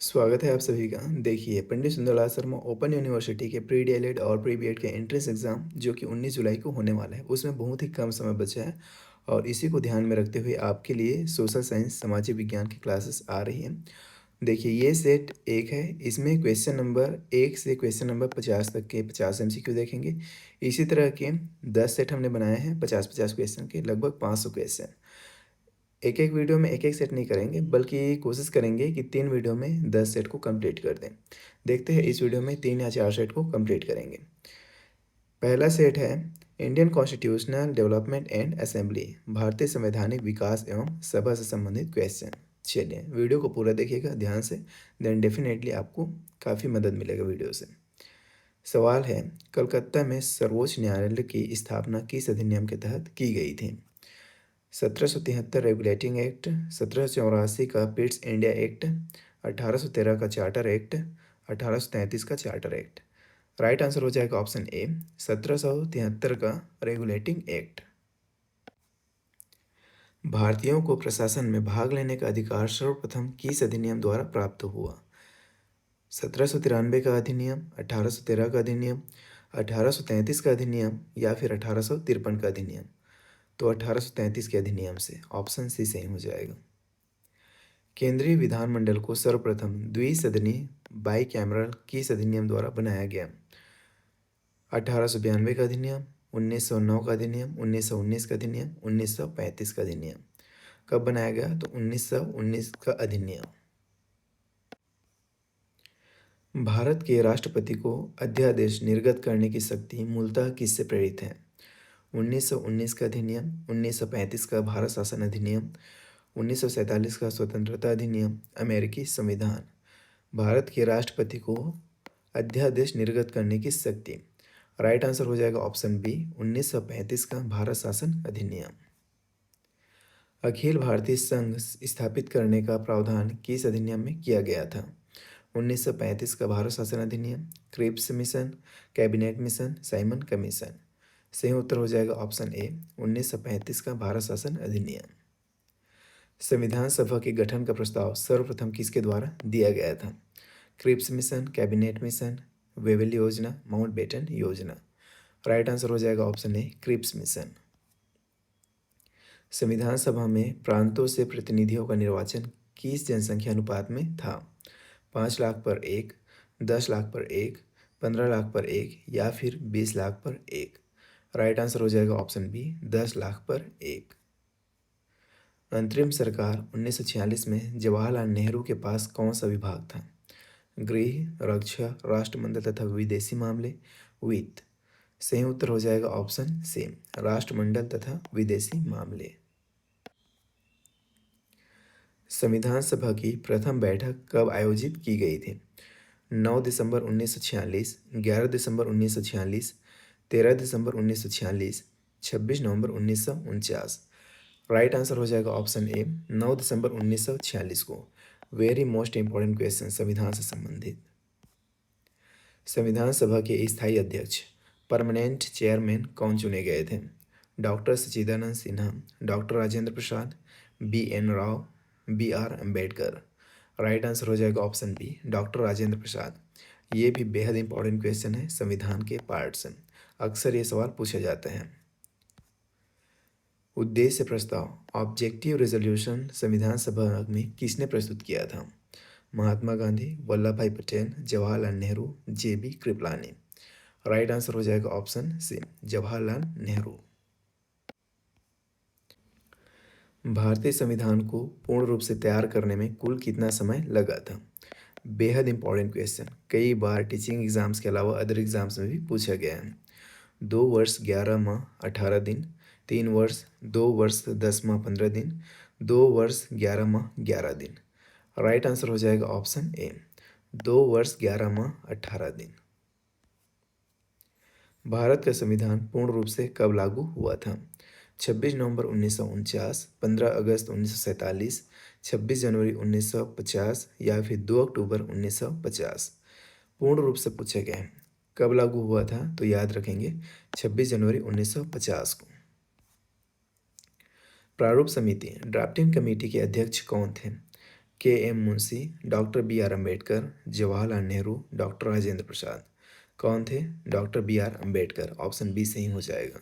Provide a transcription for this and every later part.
स्वागत है आप सभी का। देखिए, पंडित सुंदरलाल शर्मा ओपन यूनिवर्सिटी के प्री डीएलएड और प्री बीएड के एंट्रेंस एग्ज़ाम जो कि 19 जुलाई को होने वाला है, उसमें बहुत ही कम समय बचा है और इसी को ध्यान में रखते हुए आपके लिए सोशल साइंस, सामाजिक विज्ञान की क्लासेस आ रही हैं। देखिए, ये सेट 1 है, इसमें क्वेश्चन नंबर 1 से क्वेश्चन नंबर 50 तक के 50 एमसीक्यू देखेंगे। इसी तरह के 10 सेट हमने बनाए हैं 50-50 क्वेश्चन के, लगभग 500 क्वेश्चन। एक-एक वीडियो में एक-एक सेट नहीं करेंगे, बल्कि कोशिश करेंगे कि 3 वीडियो में 10 सेट को कंप्लीट कर दें। देखते हैं इस वीडियो में 3 या 4 सेट को कंप्लीट करेंगे। पहला सेट है Indian constitutional development and assembly, भारतीय संवैधानिक विकास एवं सभा से संबंधित क्वेश्चन। चलिए, वीडियो को पूरा देखिएगा ध्यान से, देन डेफिनेटली आपको काफ़ी मदद मिलेगा वीडियो से। सवाल है, कलकत्ता में सर्वोच्च न्यायालय की स्थापना किस अधिनियम के तहत की गई थी? 1773 रेगुलेटिंग एक्ट, 1784 का पिट्स इंडिया एक्ट, 1813 का चार्टर एक्ट, 1833 का चार्टर एक्ट। राइट आंसर हो जाएगा ऑप्शन ए, 1773 का रेगुलेटिंग एक्ट। भारतीयों को प्रशासन में भाग लेने का अधिकार सर्वप्रथम किस अधिनियम द्वारा प्राप्त हुआ? 1793 का अधिनियम, 1813 का अधिनियम, 1833 का अधिनियम या फिर 1853 का अधिनियम? तो 1833 के अधिनियम से ऑप्शन सी सही हो जाएगा। केंद्रीय विधानमंडल को सर्वप्रथम द्विसदनीय बाईकैमरल किस अधिनियम द्वारा बनाया गया? 1892 का अधिनियम, 1909 का अधिनियम, 1919 का अधिनियम, 1935 का अधिनियम? कब बनाया गया? तो 1919 का अधिनियम। भारत के राष्ट्रपति को अध्यादेश निर्गत करने की शक्ति मूलतः किससे प्रेरित है? 1919 का अधिनियम, 1935 का भारत शासन अधिनियम, 1947 का स्वतंत्रता अधिनियम, अमेरिकी संविधान? भारत के राष्ट्रपति को अध्यादेश निर्गत करने की शक्ति। राइट आंसर हो जाएगा ऑप्शन बी, 1935 का भारत शासन अधिनियम। अखिल भारतीय संघ स्थापित करने का प्रावधान किस अधिनियम में किया गया था? 1935 का भारत शासन अधिनियम, Cripps mission, cabinet mission, Simon commission? सही उत्तर हो जाएगा ऑप्शन ए, 1935 का भारत शासन अधिनियम। संविधान सभा के गठन का प्रस्ताव सर्वप्रथम किसके द्वारा दिया गया था? Cripps mission, cabinet mission, Wavell योजना, माउंटबेटन योजना? राइट आंसर हो जाएगा ऑप्शन ए, क्रिप्स मिशन। संविधान सभा में प्रांतों से प्रतिनिधियों का निर्वाचन किस जनसंख्या अनुपात में था? 5 लाख पर 1, 10 लाख पर 1, 15 लाख पर 1 या फिर 20 लाख पर 1? राइट आंसर हो जाएगा ऑप्शन बी, 10 लाख पर 1। अंतरिम सरकार 1946 में जवाहरलाल नेहरू के पास कौन सा विभाग था? गृह, रक्षा, राष्ट्रमंडल तथा विदेशी मामले, वित्त? सही उत्तर हो जाएगा ऑप्शन सी, राष्ट्रमंडल तथा विदेशी मामले। संविधान सभा की प्रथम बैठक कब आयोजित की गई थी? 9 दिसंबर 1946, 11 दिसंबर 1946, 13 दिसंबर 1946, 26 नवंबर 1949? राइट आंसर हो जाएगा ऑप्शन ए, 9 दिसंबर 1946 को। वेरी मोस्ट इंपॉर्टेंट क्वेश्चन संविधान से संबंधित। संविधान सभा के स्थायी अध्यक्ष, परमानेंट चेयरमैन कौन चुने गए थे? Doctor Sachchidanand Sinha, doctor Rajendra Prasad, B N Rao, B R Ambedkar? Right answer हो जाएगा option B, doctor Rajendra Prasad. ये भी बेहद इंपॉर्टेंट क्वेश्चन है संविधान के पार्ट से, अक्सर ये सवाल पूछे जाते हैं। उद्देश्य प्रस्ताव ऑब्जेक्टिव रेजोल्यूशन संविधान सभा में किसने प्रस्तुत किया था? महात्मा Gandhi, Vallabhbhai Patel, Jawaharlal Nehru, J B Kripalani? Right answer हो जाएगा ऑप्शन सी, जवाहरलाल नेहरू। भारतीय संविधान को पूर्ण रूप से तैयार करने में कुल कितना समय लगा था? बेहद इंपॉर्टेंट क्वेश्चन, कई बार टीचिंग एग्जाम्स के अलावा अदर एग्जाम्स में भी पूछा गया है। 2 वर्ष 11 माह 18 दिन, 3 वर्ष 2 वर्ष 10 माह 15 दिन, 2 वर्ष 11 माह 11 दिन? राइट आंसर हो जाएगा ऑप्शन ए, 2 वर्ष 11 माह 18 दिन। भारत का संविधान पूर्ण रूप से कब लागू हुआ था? 26 नवंबर 1949, 15 अगस्त 1947, 26 जनवरी 1950 या फिर 2 अक्टूबर 1950? पूर्ण रूप से पूछे गए हैं, कब लागू हुआ था? तो याद रखेंगे 26 जनवरी 1950 को। प्रारूप समिति ड्राफ्टिंग कमेटी के अध्यक्ष कौन थे? K M. Munshi, doctor B R. Ambedkar, Jawaharlal Nehru, doctor Rajendra Prasad. कौन थे? Doctor B R. Ambedkar. Option B सही हो जाएगा।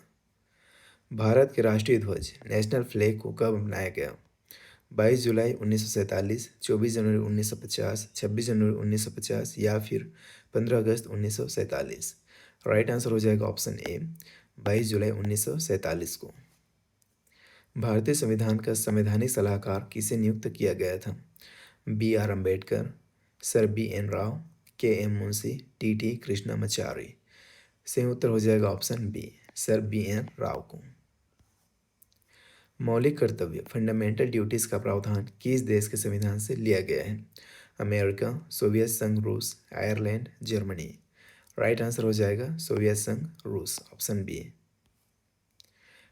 भारत के राष्ट्रीय ध्वज नेशनल फ्लैग को कब बनाया गया? 22 जुलाई 1947, 24 जनवरी 1950, 26 जनवरी 1950 या फिर 15 अगस्त 1947। राइट आंसर हो जाएगा ऑप्शन ए, 22 जुलाई 1947 को। भारतीय संविधान का संवैधानिक सलाहकार किसे नियुक्त किया गया था? B R. Ambedkar, sir B N. Rao, K M. Munshi, T T. Krishnamachari. सही उत्तर हो जाएगा option B, sir B N. Rao को। मौलिक कर्तव्य फंडामेंटल ड्यूटीज का प्रावधान किस देश के संविधान से लिया गया है? अमेरिका, सोवियत संघ, रूस, आयरलैंड, जर्मनी। राइट आंसर हो जाएगा सोवियत संघ, रूस। Option B.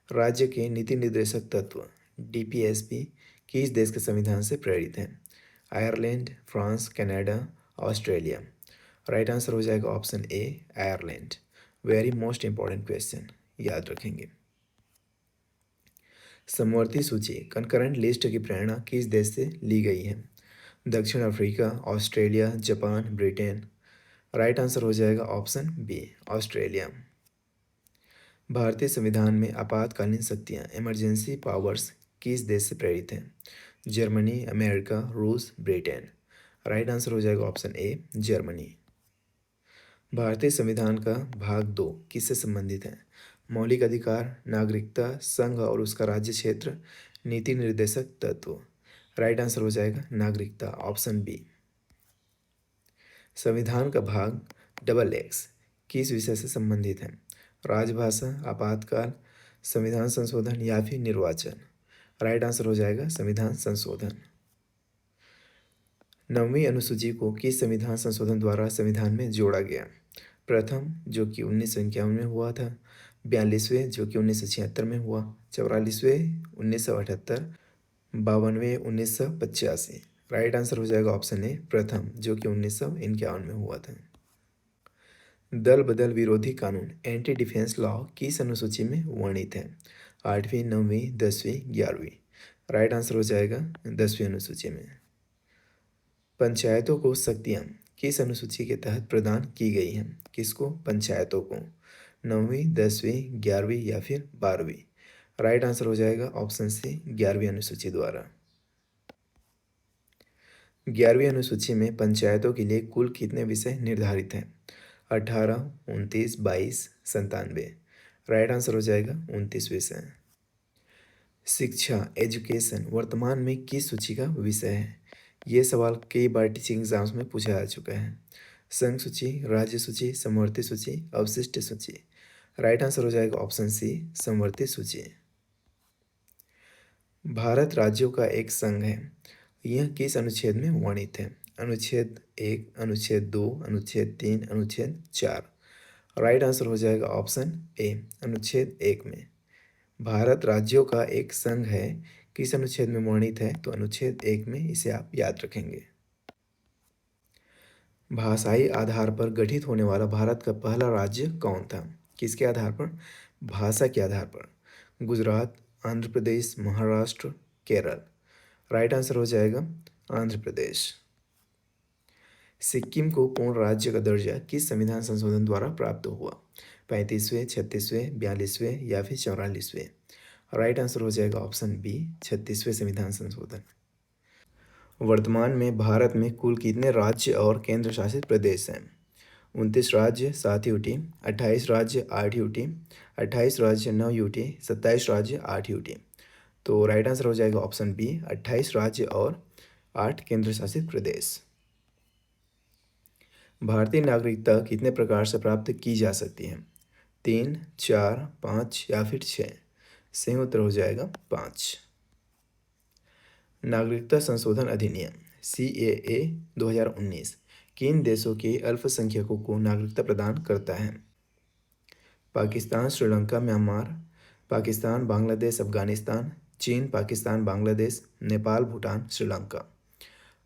राज्य के नीति निर्देशक तत्व डीपीएसपी किस देश के संविधान से प्रेरित हैं? Ireland, France, Canada, Australia. Right answer हो जाएगा ऑप्शन ए, Ireland. Very most important question, याद रखेंगे। समवर्ती सूची कंकरेंट लिस्ट की प्रेरणा किस देश से ली गई है? दक्षिण Africa, Australia, Japan, Britain. Right answer हो जाएगा ऑप्शन बी, ऑस्ट्रेलिया। भारतीय संविधान में आपातकालीन शक्तियाँ इमरजेंसी पावर्स किस देश से प्रेरित हैं? जर्मनी, अमेरिका, रूस, ब्रिटेन। राइट आंसर हो जाएगा ऑप्शन ए, जर्मनी। भारतीय संविधान का भाग 2 किससे संबंधित है? मौलिक अधिकार, नागरिकता, संघ और उसका राज्य क्षेत्र, नीति निर्देशक तत्व। राइट आंसर हो जाएगा नागरिकता, ऑप्शन बी। संविधान का भाग XX किस विषय से संबंधित है? राजभाषा, आपातकाल, संविधान संशोधन या फिर निर्वाचन। राइट आंसर हो जाएगा संविधान संशोधन। 9वीं अनुसूची को किस संविधान संशोधन द्वारा संविधान में जोड़ा गया? प्रथम जो कि 1951 में हुआ था, 42वें जो कि 1976 में हुआ, 44वें 1978, 52वें 1985। राइट आंसर हो जाएगा ऑप्शन ए, प्रथम जो कि 1951 में हुआ था। दल बदल विरोधी कानून एंटी डिफेंस लॉ किस अनुसूची में वर्णित है? 8वीं, 9वीं, 10वीं, 11वीं। राइट आंसर हो जाएगा 10वीं अनुसूची में। पंचायतों को शक्तियाँ किस अनुसूची के तहत प्रदान की गई हैं? किसको? पंचायतों को। 9वीं, 10वीं, 11वीं या फिर 12वीं। राइट आंसर हो जाएगा ऑप्शन सी, 11वीं अनुसूची द्वारा। 11वीं अनुसूची में पंचायतों के लिए कुल कितने विषय निर्धारित हैं? 18, 29, 22, 97। राइट आंसर हो जाएगा 29 विषय। शिक्षा एजुकेशन वर्तमान में किस सूची का विषय है? ये सवाल कई बार टीचिंग एग्जाम्स में पूछा जा चुका है। संघ सूची, राज्य सूची, समवर्ती सूची, अवशिष्ट सूची। राइट आंसर हो जाएगा ऑप्शन सी, समवर्ती सूची। भारत राज्यों का एक संघ है, यह किस अनुच्छेद में वर्णित है? अनुच्छेद 1, अनुच्छेद 2, अनुच्छेद 3, अनुच्छेद 4। राइट आंसर हो जाएगा ऑप्शन ए, अनुच्छेद 1 में। भारत राज्यों का एक संघ है, किस अनुच्छेद में वर्णित है? तो अनुच्छेद 1 में, इसे आप याद रखेंगे। भाषाई आधार पर गठित होने वाला भारत का पहला राज्य कौन था? किसके आधार पर? भाषा के आधार पर। गुजरात, आंध्र प्रदेश, महाराष्ट्र, केरल। राइट आंसर हो जाएगा आंध्र प्रदेश। सिक्किम को पूर्ण राज्य का दर्जा किस संविधान संशोधन द्वारा प्राप्त हुआ? 35वें, 36वें, 42वें या फिर 44वें। राइट आंसर हो जाएगा ऑप्शन बी, 36वें संविधान संशोधन। वर्तमान में भारत में कुल कितने राज्य और केंद्र शासित प्रदेश हैं? 29 राज्य 7 यूटी, 28 राज्य 8 यूटी, 28 राज्य 9 यूटी, 27 राज्य 8 यूटी। तो राइट आंसर हो जाएगा ऑप्शन बी, 28 राज्य और 8 केंद्र शासित प्रदेश। भारतीय नागरिकता कितने प्रकार से प्राप्त की जा सकती है? 3, 4, 5 या फिर 6। सही उत्तर हो जाएगा 5। नागरिकता संशोधन अधिनियम CAA 2019 किन देशों के अल्पसंख्यकों को नागरिकता प्रदान करता है? पाकिस्तान, श्रीलंका, म्यांमार, पाकिस्तान, बांग्लादेश, अफगानिस्तान, चीन, पाकिस्तान, बांग्लादेश, नेपाल, भूटान, श्रीलंका।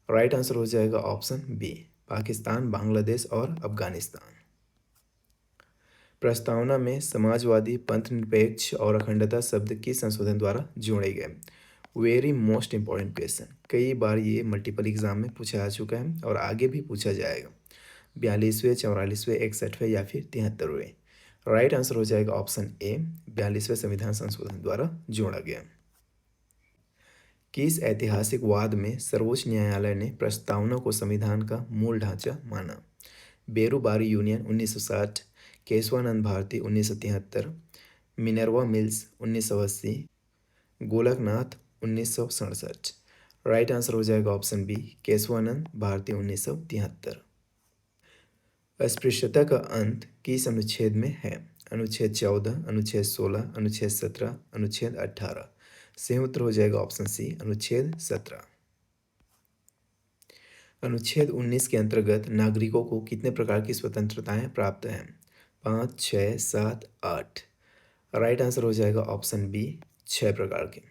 राइट आंसर हो जाएगा ऑप्शन बी, पाकिस्तान, बांग्लादेश और अफगानिस्तान। प्रस्तावना में समाजवादी, पंथ निरपेक्ष और अखंडता शब्द किस संशोधन द्वारा जोड़े गए? वेरी मोस्ट इम्पॉर्टेंट क्वेश्चन, कई बार ये मल्टीपल एग्जाम में पूछा जा चुका है और आगे भी पूछा जाएगा। 42वें, 44वें, 61वें या फिर 73वें। राइट आंसर हो जाएगा ऑप्शन ए, 42वें संविधान संशोधन द्वारा जोड़ा गया। किस ऐतिहासिक वाद में सर्वोच्च न्यायालय ने प्रस्तावना को संविधान का मूल ढांचा माना? Berubari union 1960, Keshavananda Bharati 1973, Minerva Mills 1980, Golaknath 1967। Right answer हो जाएगा ऑप्शन बी, केशवानंद भारती 1973। अस्पृश्यता का अंत किस अनुच्छेद में है? अनुच्छेद 14, अनुच्छेद 16, अनुच्छेद 17, अनुच्छेद 18। सही उत्तर हो जाएगा ऑप्शन सी, अनुच्छेद 17। अनुच्छेद 19 के अंतर्गत नागरिकों को कितने प्रकार की स्वतंत्रताएं प्राप्त हैं? 5, 6, 7, 8। राइट आंसर हो जाएगा ऑप्शन बी, 6 प्रकार के।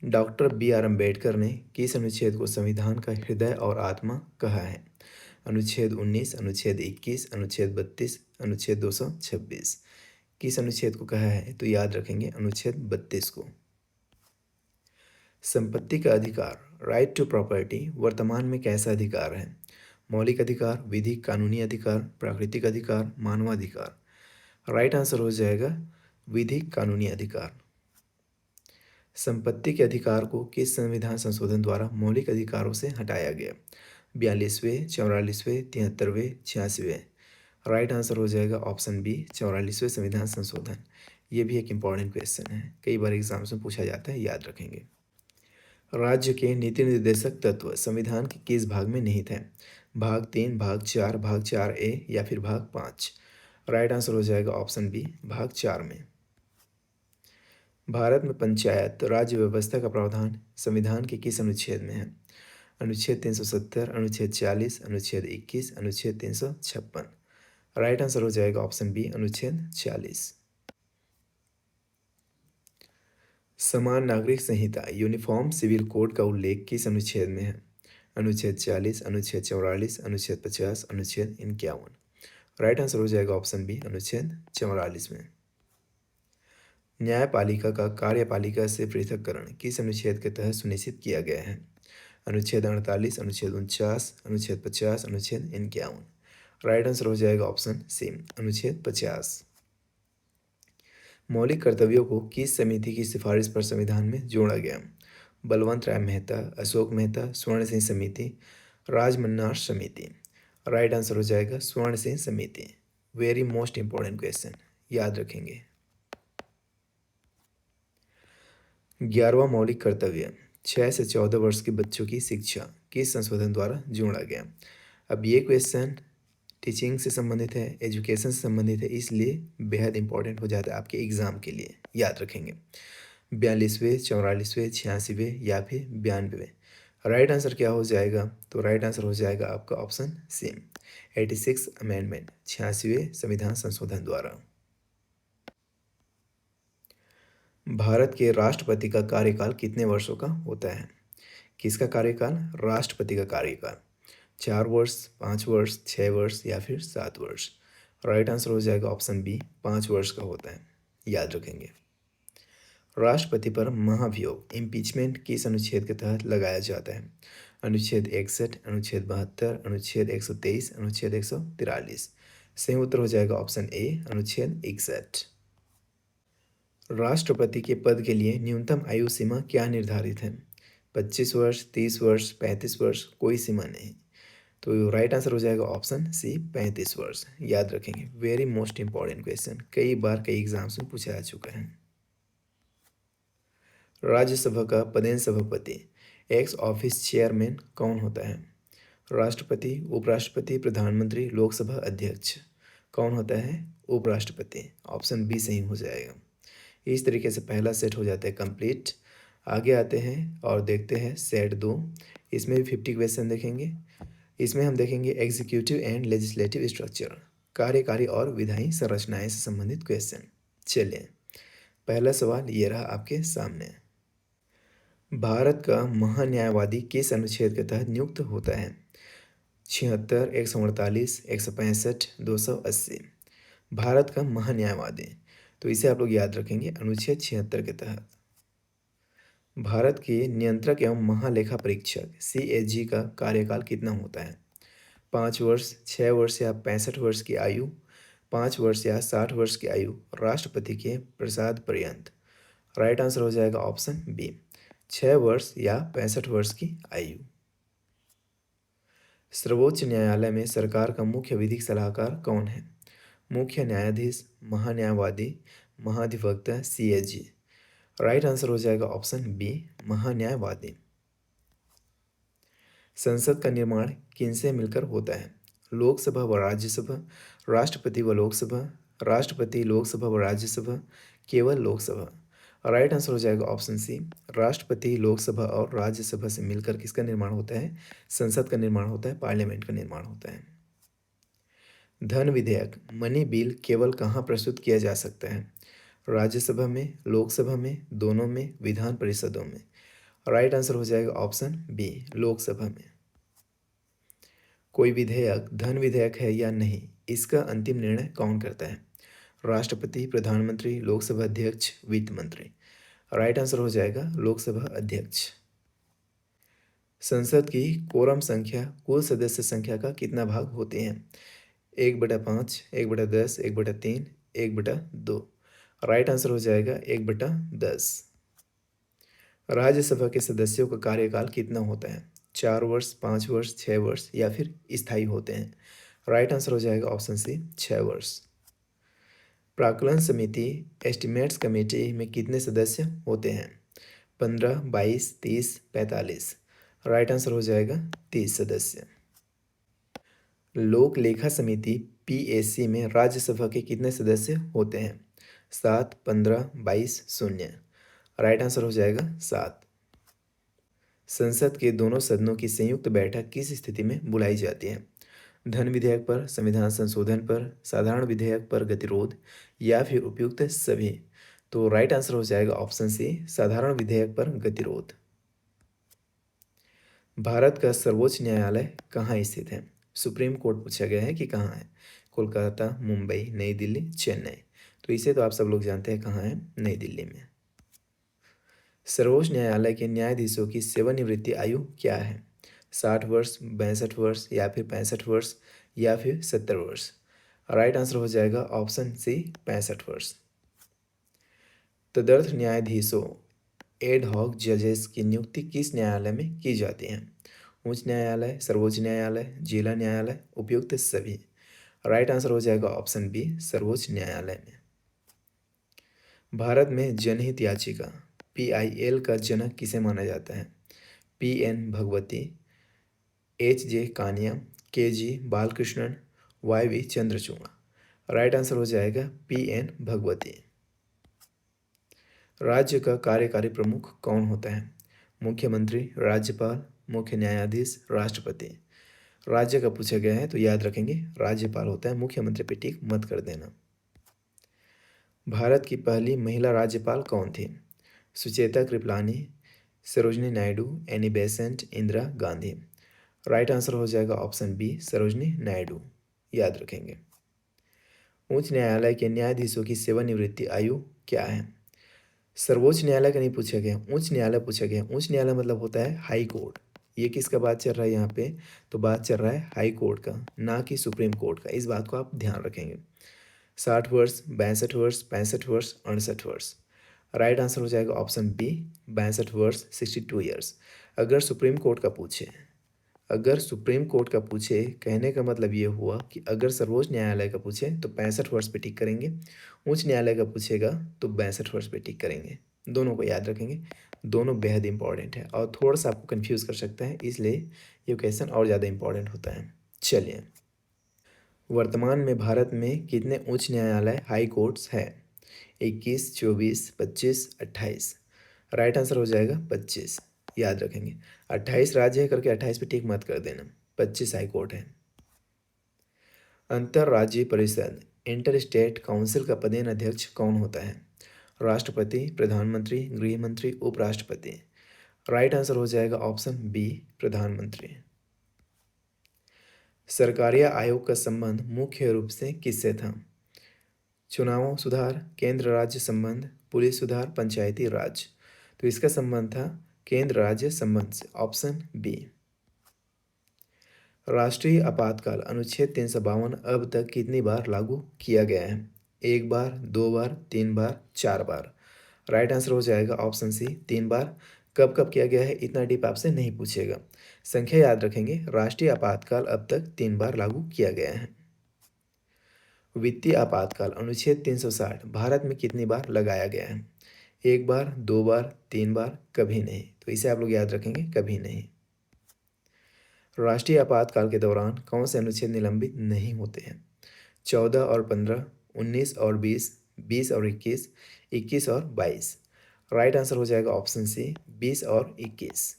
डॉक्टर बी आर अम्बेडकर ने किस अनुच्छेद को संविधान का हृदय और आत्मा कहा है? अनुच्छेद 19, अनुच्छेद 21, अनुच्छेद 32, अनुच्छेद 226। किस अनुच्छेद को कहा है? तो याद रखेंगे अनुच्छेद 32 को। संपत्ति का अधिकार, राइट टू प्रॉपर्टी, वर्तमान में कैसा अधिकार है? मौलिक अधिकार, विधिक कानूनी अधिकार, प्राकृतिक अधिकार, मानवाधिकार। राइट आंसर हो जाएगा विधिक कानूनी अधिकार। संपत्ति के अधिकार को किस संविधान संशोधन द्वारा मौलिक अधिकारों से हटाया गया? 42वें, 44वें, 73वें, 86वें। राइट आंसर हो जाएगा ऑप्शन बी, 44वें संविधान संशोधन। ये भी एक इम्पॉर्टेंट क्वेश्चन है, कई बार एग्जाम्स में पूछा जाता है, याद रखेंगे। राज्य के नीति निर्देशक तत्व संविधान के किस भाग में निहित हैं? भाग 3, भाग 4, भाग 4A या फिर भाग 5। राइट आंसर हो जाएगा ऑप्शन बी, भाग 4 में। भारत में पंचायत राज्य व्यवस्था का प्रावधान संविधान के किस अनुच्छेद में है? अनुच्छेद 370, अनुच्छेद 40, अनुच्छेद 21, अनुच्छेद 356। राइट आंसर हो जाएगा ऑप्शन बी, अनुच्छेद 40। समान नागरिक संहिता यूनिफॉर्म सिविल कोड का उल्लेख किस अनुच्छेद में है? अनुच्छेद 40, अनुच्छेद 44, अनुच्छेद 50, अनुच्छेद 51। राइट आंसर हो जाएगा ऑप्शन बी, अनुच्छेद 44 में। न्यायपालिका का कार्यपालिका से पृथक्करण किस अनुच्छेद के तहत सुनिश्चित किया गया है? अनुच्छेद 48, अनुच्छेद 49, अनुच्छेद 50, अनुच्छेद 51। राइट आंसर हो जाएगा ऑप्शन सी, अनुच्छेद 50। मौलिक कर्तव्यों को किस समिति की सिफारिश पर संविधान में जोड़ा गया? बलवंत राय मेहता, अशोक मेहता, स्वर्ण सिंह समिति, राजमन्नार समिति। राइट आंसर हो जाएगा स्वर्ण सिंह समिति। वेरी मोस्ट इंपॉर्टेंट क्वेश्चन, याद रखेंगे। 11वां मौलिक कर्तव्य, 6 से 14 वर्ष के बच्चों की शिक्षा किस संशोधन द्वारा जोड़ा गया? अब ये क्वेश्चन टीचिंग से संबंधित है, एजुकेशन से संबंधित है, इसलिए बेहद इंपॉर्टेंट हो जाता है आपके एग्ज़ाम के लिए, याद रखेंगे। 42वें, 44वें, 86वें या फिर 92वें। राइट आंसर क्या हो जाएगा? तो राइट आंसर हो जाएगा आपका ऑप्शन सी, 86 अमेंडमेंट, 86वें संविधान संशोधन द्वारा। भारत के राष्ट्रपति का कार्यकाल कितने वर्षों का होता है? किसका कार्यकाल? राष्ट्रपति का कार्यकाल। 4 वर्ष, 5 वर्ष, 6 वर्ष या फिर 7 वर्ष। राइट आंसर हो जाएगा ऑप्शन बी, 5 वर्ष का होता है, याद रखेंगे। राष्ट्रपति पर महाभियोग इम्पीचमेंट किस अनुच्छेद के तहत लगाया जाता है? अनुच्छेद 61, अनुच्छेद 72, अनुच्छेद 123, अनुच्छेद 143। सही उत्तर हो जाएगा ऑप्शन ए, अनुच्छेद 61। राष्ट्रपति के पद के लिए न्यूनतम आयु सीमा क्या निर्धारित है? 25 वर्ष, 30 वर्ष, 35 वर्ष, कोई सीमा नहीं। तो राइट आंसर हो जाएगा ऑप्शन सी, 35 वर्ष। याद रखेंगे, वेरी मोस्ट इंपॉर्टेंट क्वेश्चन, कई बार कई एग्जाम्स में पूछा जा चुका है। राज्यसभा का पदेन सभापति एक्स ऑफिस चेयरमैन कौन होता है? राष्ट्रपति, उपराष्ट्रपति, प्रधानमंत्री, लोकसभा अध्यक्ष। कौन होता है? उपराष्ट्रपति। ऑप्शन बी सही हो जाएगा। इस तरीके से पहला सेट हो जाता है कंप्लीट। आगे आते हैं और देखते हैं सेट 2। इसमें भी 50 क्वेश्चन देखेंगे। इसमें हम देखेंगे एग्जीक्यूटिव एंड लेजिस्लेटिव स्ट्रक्चर, कार्यकारी और विधायी संरचनाएं से संबंधित क्वेश्चन। चलिए, पहला सवाल ये रहा आपके सामने। भारत का महान्यायवादी किस अनुच्छेद के तहत नियुक्त होता है? 76, 148, 165, 280। भारत का महान्यायवादी, तो इसे आप लोग याद रखेंगे अनुच्छेद 76 के तहत। भारत के नियंत्रक एवं महालेखा परीक्षक सीएजी का कार्यकाल कितना होता है? 5 वर्ष, 6 वर्ष या 65 वर्ष की आयु, 5 वर्ष या 60 वर्ष की आयु, राष्ट्रपति के प्रसाद पर्यंत। राइट आंसर हो जाएगा ऑप्शन बी, 6 वर्ष या 65 वर्ष की आयु। सर्वोच्च न्यायालय में सरकार का मुख्य विधिक सलाहकार कौन है? मुख्य न्यायाधीश, महान्यायवादी, महाधिवक्ता, सीएजी। राइट आंसर हो जाएगा ऑप्शन बी, महान्यायवादी। संसद का निर्माण किनसे मिलकर होता है? लोकसभा व राज्यसभा, राष्ट्रपति व लोकसभा, राष्ट्रपति, लोकसभा व राज्यसभा, केवल लोकसभा। राइट आंसर हो जाएगा ऑप्शन सी, राष्ट्रपति, लोकसभा और राज्यसभा से मिलकर किसका निर्माण होता है? संसद का निर्माण होता है, पार्लियामेंट का निर्माण होता है। धन विधेयक, मनी बिल केवल कहाँ प्रस्तुत किया जा सकता है? राज्यसभा में, लोकसभा में, दोनों में, विधान परिषदों में। राइट आंसर हो जाएगा ऑप्शन बी, लोकसभा में। कोई विधेयक धन विधेयक है या नहीं, इसका अंतिम निर्णय कौन करता है? राष्ट्रपति, प्रधानमंत्री, लोकसभा अध्यक्ष, वित्त मंत्री। राइट आंसर हो जाएगा लोकसभा अध्यक्ष। संसद की कोरम संख्या कुल सदस्य संख्या का कितना भाग होते हैं? 1/5, 1/10, 1/3, 1/2। राइट आंसर हो जाएगा 1/10। राज्यसभा के सदस्यों का कार्यकाल कितना होता है? 4 वर्ष, 5 वर्ष, 6 वर्ष या फिर स्थायी होते हैं? राइट आंसर हो जाएगा ऑप्शन सी, 6 वर्ष। प्राक्कलन समिति एस्टिमेट्स कमेटी में कितने सदस्य होते हैं? 15, 22, 30, 45। राइट आंसर हो जाएगा 30 सदस्य। लोक लेखा समिति पीएसी में राज्यसभा के कितने सदस्य होते हैं? 7, 15, 22, 0। राइट आंसर हो जाएगा 7। संसद के दोनों सदनों की संयुक्त बैठक किस स्थिति में बुलाई जाती है? धन विधेयक पर, संविधान संशोधन पर, साधारण विधेयक पर गतिरोध या फिर उपयुक्त सभी। तो राइट आंसर हो जाएगा ऑप्शन सी, साधारण विधेयक पर गतिरोध। भारत का सर्वोच्च न्यायालय कहाँ स्थित है? सुप्रीम कोर्ट पूछा गया है कि कहाँ है? कोलकाता, मुंबई, नई दिल्ली, चेन्नई। तो इसे तो आप सब लोग जानते हैं कहाँ है, नई दिल्ली में। सर्वोच्च न्यायालय के न्यायाधीशों की सेवानिवृत्ति आयु क्या है? 60 वर्ष, 62 वर्ष या फिर 65 वर्ष या फिर 70 वर्ष। राइट आंसर हो जाएगा ऑप्शन सी, 65 वर्ष। तदर्थ न्यायाधीशों एड हॉक जजेस की नियुक्ति किस न्यायालय में की जाती है? उच्च न्यायालय, सर्वोच्च न्यायालय, जिला न्यायालय, उपयुक्त सभी। राइट आंसर हो जाएगा ऑप्शन बी, सर्वोच्च न्यायालय में। भारत में जनहित याचिका पीआईएल का जनक किसे माना जाता है? P N Bhagwati, H J Kania, K G Balakrishnan, Y V Chandrachud. Right answer हो जाएगा पीएन भगवती। राज्य का कार्यकारी प्रमुख कौन होता है? मुख्यमंत्री, राज्यपाल, मुख्य न्यायाधीश, राष्ट्रपति। राज्य का पूछा गया है तो याद रखेंगे राज्यपाल होता है, मुख्यमंत्री पे टिक मत कर देना। भारत की पहली महिला राज्यपाल कौन थी? Sucheta Kripalani, Sarojini Naidu, Annie Besant, Indira Gandhi. Right answer हो जाएगा ऑप्शन बी, सरोजिनी नायडू। याद रखेंगे। उच्च न्यायालय के न्यायाधीशों की सेवानिवृत्ति आयु क्या है? सर्वोच्च न्यायालय का नहीं पूछा गया, उच्च न्यायालय पूछा गया। उच्च न्यायालय मतलब होता है हाई कोर्ट। ये किसका बात चल रहा है यहाँ पे? तो बात चल रहा है हाई कोर्ट का, ना कि सुप्रीम कोर्ट का। इस बात को आप ध्यान रखेंगे। 60 वर्ष, 62 वर्ष, 65 वर्ष, 68 वर्ष। राइट आंसर हो जाएगा ऑप्शन बी, 62 वर्ष, 62 ईयर्स। अगर सुप्रीम कोर्ट का पूछे, अगर सुप्रीम कोर्ट का पूछे, कहने का मतलब ये हुआ कि अगर सर्वोच्च न्यायालय का पूछे तो 65 वर्ष पे टिक करेंगे, उच्च न्यायालय का पूछेगा तो 62 वर्ष पे टिक करेंगे। दोनों को याद रखेंगे, दोनों बेहद इंपॉर्टेंट है और थोड़ा सा आपको कन्फ्यूज़ कर सकता है, इसलिए ये क्वेश्चन और ज़्यादा इंपॉर्टेंट होता है। चलिए, वर्तमान में भारत में कितने उच्च न्यायालय हाई कोर्ट्स है? 21, 24, 25, 28। राइट आंसर हो जाएगा 25। याद रखेंगे, 28 राज्य है करके 28 पे टिक मत कर देना, 25 हाई कोर्ट है। अंतर्राज्यीय परिषद इंटर स्टेट काउंसिल का पदेन अध्यक्ष कौन होता है? राष्ट्रपति, प्रधानमंत्री, गृह मंत्री, उपराष्ट्रपति। राइट आंसर हो जाएगा ऑप्शन बी, प्रधानमंत्री। सरकारिया आयोग का संबंध मुख्य रूप से किससे था? चुनावों सुधार, केंद्र राज्य संबंध, पुलिस सुधार, पंचायती राज। तो इसका संबंध था केंद्र राज्य संबंध से, ऑप्शन बी। राष्ट्रीय आपातकाल अनुच्छेद 352 अब तक कितनी बार लागू किया गया है? एक बार, दो बार, तीन बार, चार बार। राइट आंसर हो जाएगा ऑप्शन सी, तीन बार। कब कब किया गया है इतना डीप आपसे नहीं पूछेगा, संख्या याद रखेंगे। राष्ट्रीय आपातकाल अब तक तीन बार लागू किया गया है। वित्तीय आपातकाल अनुच्छेद 360 भारत में कितनी बार लगाया गया है? एक बार, दो बार, तीन बार, कभी नहीं। तो इसे आप लोग याद रखेंगे, कभी नहीं। राष्ट्रीय आपातकाल के दौरान कौन से अनुच्छेद निलंबित नहीं होते हैं? 14 और 15, 19 और 20, 20 और 21, 21 और 22। राइट आंसर हो जाएगा ऑप्शन सी, 20 और 21।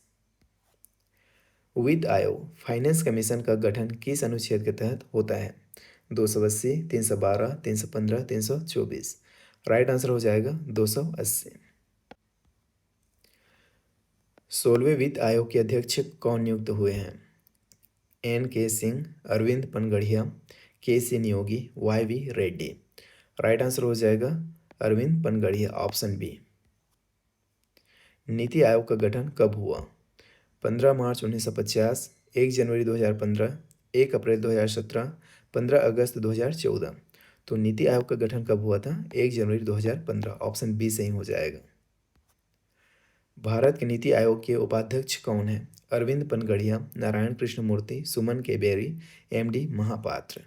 वित्त आयोग फाइनेंस कमीशन का गठन किस अनुच्छेद के तहत होता है? 280, 312, 315, 324। राइट आंसर हो जाएगा 280। 16वें वित्त आयोग के अध्यक्ष कौन नियुक्त हुए हैं? N.K. सिंह, अरविंद पनगढ़िया, के Niyogi, Y.V. Reddy. Right answer हो जाएगा अरविंद पनगढ़िया, ऑप्शन बी। नीति आयोग का गठन कब हुआ? 15 मार्च 1950, 1 जनवरी 2015, 1 अप्रैल 2017, 15 अगस्त 2014। तो नीति आयोग का गठन कब हुआ था? 1 जनवरी 2015, ऑप्शन बी सही हो जाएगा। भारत के नीति आयोग के उपाध्यक्ष कौन है? Arvind Panagariya, Narayan Krishna Murthy, Suman K Bery, MD Mahapatra.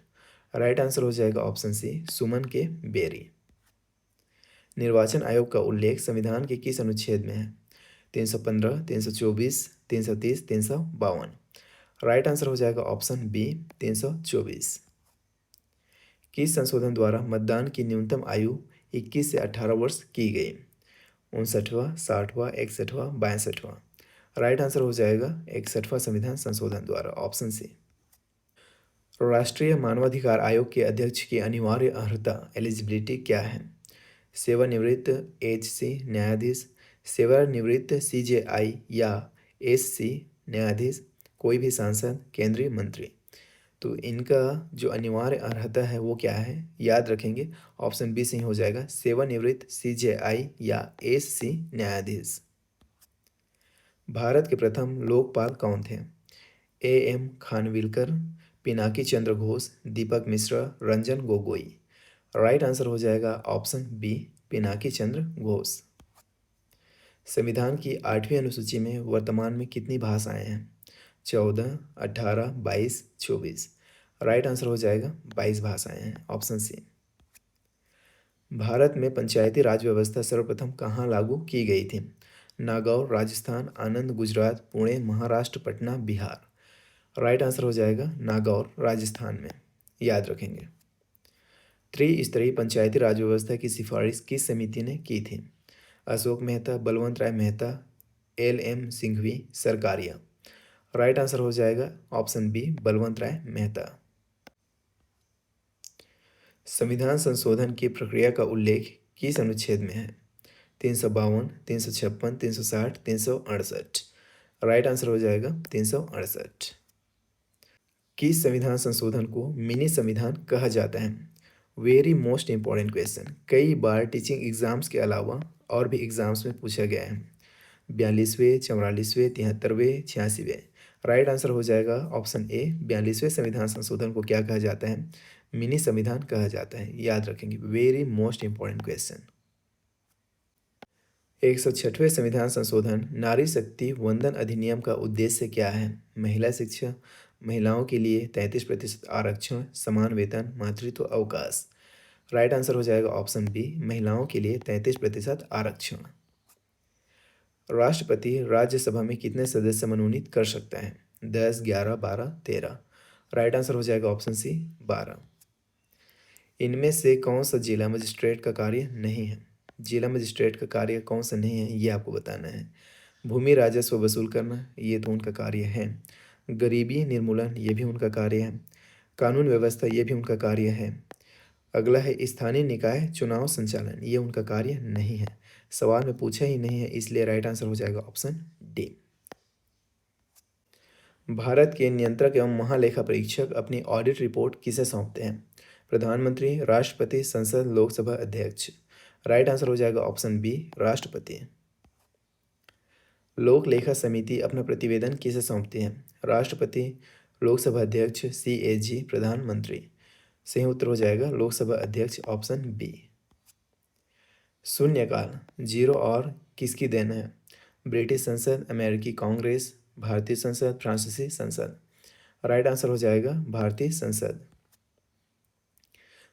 Right answer हो जाएगा ऑप्शन सी, सुमन के बेरी। निर्वाचन आयोग का उल्लेख संविधान के किस अनुच्छेद में है? 315, 324, 330, 352। राइट आंसर हो जाएगा ऑप्शन बी, 324। किस संशोधन द्वारा मतदान की न्यूनतम आयु 21 से 18 वर्ष की गई? 59वां, 60वां, 61वां, 62वां। राइट आंसर हो जाएगा 61वां संविधान संशोधन द्वारा, ऑप्शन सी। राष्ट्रीय मानवाधिकार आयोग के अध्यक्ष की अनिवार्य अर्हता एलिजिबिलिटी क्या है? सेवानिवृत्त HC न्यायाधीश, सेवानिवृत्त CJI या SC न्यायाधीश, कोई भी सांसद, केंद्रीय मंत्री। तो इनका जो अनिवार्य अर्हता है वो क्या है, याद रखेंगे, ऑप्शन बी सही हो जाएगा, सेवानिवृत्त CJI या SC न्यायाधीश। भारत के प्रथम लोकपाल कौन थे? AM Khanwilkar, Pinaki Chandra Ghosh, Deepak Mishra, Ranjan Gogoi. Right answer हो जाएगा ऑप्शन बी, पिनाकी चंद्र घोष। संविधान की 8वीं अनुसूची में वर्तमान में कितनी भाषाएं हैं? 14, 18, 22, 24। राइट आंसर हो जाएगा 22 भाषाएं हैं, ऑप्शन सी। भारत में पंचायती राज व्यवस्था सर्वप्रथम कहाँ लागू की गई थी? नागौर राजस्थान, आनंद गुजरात, पुणे महाराष्ट्र, पटना बिहार। राइट आंसर हो जाएगा नागौर राजस्थान में, याद रखेंगे। त्रिस्तरीय पंचायती राज व्यवस्था की सिफारिश किस समिति ने की थी? Ashok Mehta, Balwant Rai Mehta, LM Singhvi, Sarkaria. Right answer हो जाएगा ऑप्शन बी, बलवंत राय मेहता। संविधान संशोधन की प्रक्रिया का उल्लेख किस अनुच्छेद में है? 352, 356, 360, 368। राइट आंसर हो जाएगा 368। किस संविधान संशोधन को मिनी संविधान कहा जाता है? वेरी मोस्ट इंपॉर्टेंट क्वेश्चन, कई बार टीचिंग एग्जाम्स के अलावा और भी एग्जाम्स में पूछा गया है। 42वें, 44वें, 73वें, 86वें। राइट आंसर हो जाएगा ऑप्शन ए, 42वें संविधान संशोधन को क्या कहा जाता है? मिनी संविधान कहा जाता है, याद रखेंगे, वेरी मोस्ट इंपॉर्टेंट क्वेश्चन। 106वें संविधान संशोधन नारी शक्ति वंदन अधिनियम का उद्देश्य क्या है? महिला शिक्षा, महिलाओं के लिए 33% आरक्षण, समान वेतन, मातृत्व अवकाश। राइट आंसर हो जाएगा ऑप्शन बी, महिलाओं के लिए 33% आरक्षण। राष्ट्रपति राज्यसभा में कितने सदस्य मनोनीत कर सकता है? 10, 11, 12, 13। राइट आंसर हो जाएगा ऑप्शन सी, 12। इनमें से कौन सा जिला मजिस्ट्रेट का कार्य नहीं है? जिला मजिस्ट्रेट का कार्य कौन सा नहीं है ये आपको बताना है। भूमि राजस्व वसूल करना, ये तो उनका कार्य है। गरीबी निर्मूलन, ये भी उनका कार्य है। कानून व्यवस्था, ये भी उनका कार्य है। अगला है स्थानीय निकाय चुनाव संचालन, ये उनका कार्य नहीं है। सवाल में पूछा ही नहीं है, इसलिए राइट आंसर हो जाएगा ऑप्शन डी। भारत के नियंत्रक एवं महालेखा परीक्षक अपनी ऑडिट रिपोर्ट किसे सौंपते हैं? प्रधानमंत्री, राष्ट्रपति, संसद, लोकसभा अध्यक्ष। राइट आंसर हो जाएगा ऑप्शन बी, राष्ट्रपति। लोक लेखा समिति अपना प्रतिवेदन किसे सौंपती है? राष्ट्रपति, लोकसभा अध्यक्ष, सीएजी, प्रधानमंत्री। सही उत्तर हो जाएगा लोकसभा अध्यक्ष, ऑप्शन बी। शून्यकाल, जीरो और किसकी देन है? ब्रिटिश संसद, अमेरिकी कांग्रेस, भारतीय संसद, फ्रांसीसी संसद। राइट आंसर हो जाएगा भारतीय संसद।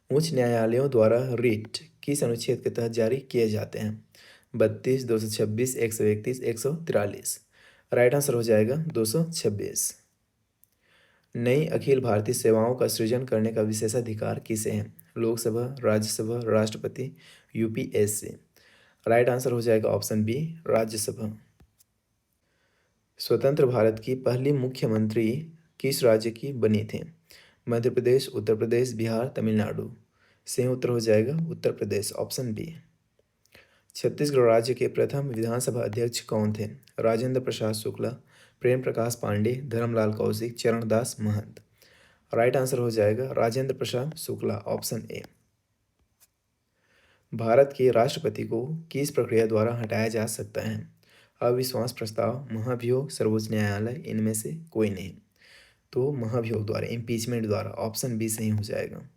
उच्च न्यायालयों द्वारा रिट किस अनुच्छेद के तहत जारी किए जाते हैं? 32, 226, 131, 143। राइट आंसर हो जाएगा 226। नई अखिल भारतीय सेवाओं का सृजन करने का विशेषाधिकार किसे है? लोकसभा, राज्यसभा, राष्ट्रपति, यूपीएससी। राइट आंसर हो जाएगा ऑप्शन बी, राज्यसभा। स्वतंत्र भारत की पहली मुख्यमंत्री किस राज्य की बनी थी? मध्य प्रदेश, उत्तर प्रदेश, बिहार, तमिलनाडु। सही उत्तर हो जाएगा उत्तर प्रदेश, ऑप्शन बी। छत्तीसगढ़ राज्य के प्रथम विधानसभा अध्यक्ष कौन थे? राजेंद्र प्रसाद शुक्ला, प्रेम प्रकाश पांडे, धर्मलाल कौशिक, चरणदास महंत। राइट आंसर हो जाएगा राजेंद्र प्रसाद शुक्ला, ऑप्शन ए। भारत के राष्ट्रपति को किस प्रक्रिया द्वारा हटाया जा सकता है? अविश्वास प्रस्ताव, महाभियोग, सर्वोच्च न्यायालय, इनमें से कोई नहीं। तो महाभियोग द्वारा, इम्पीचमेंट द्वारा, ऑप्शन बी सही हो जाएगा।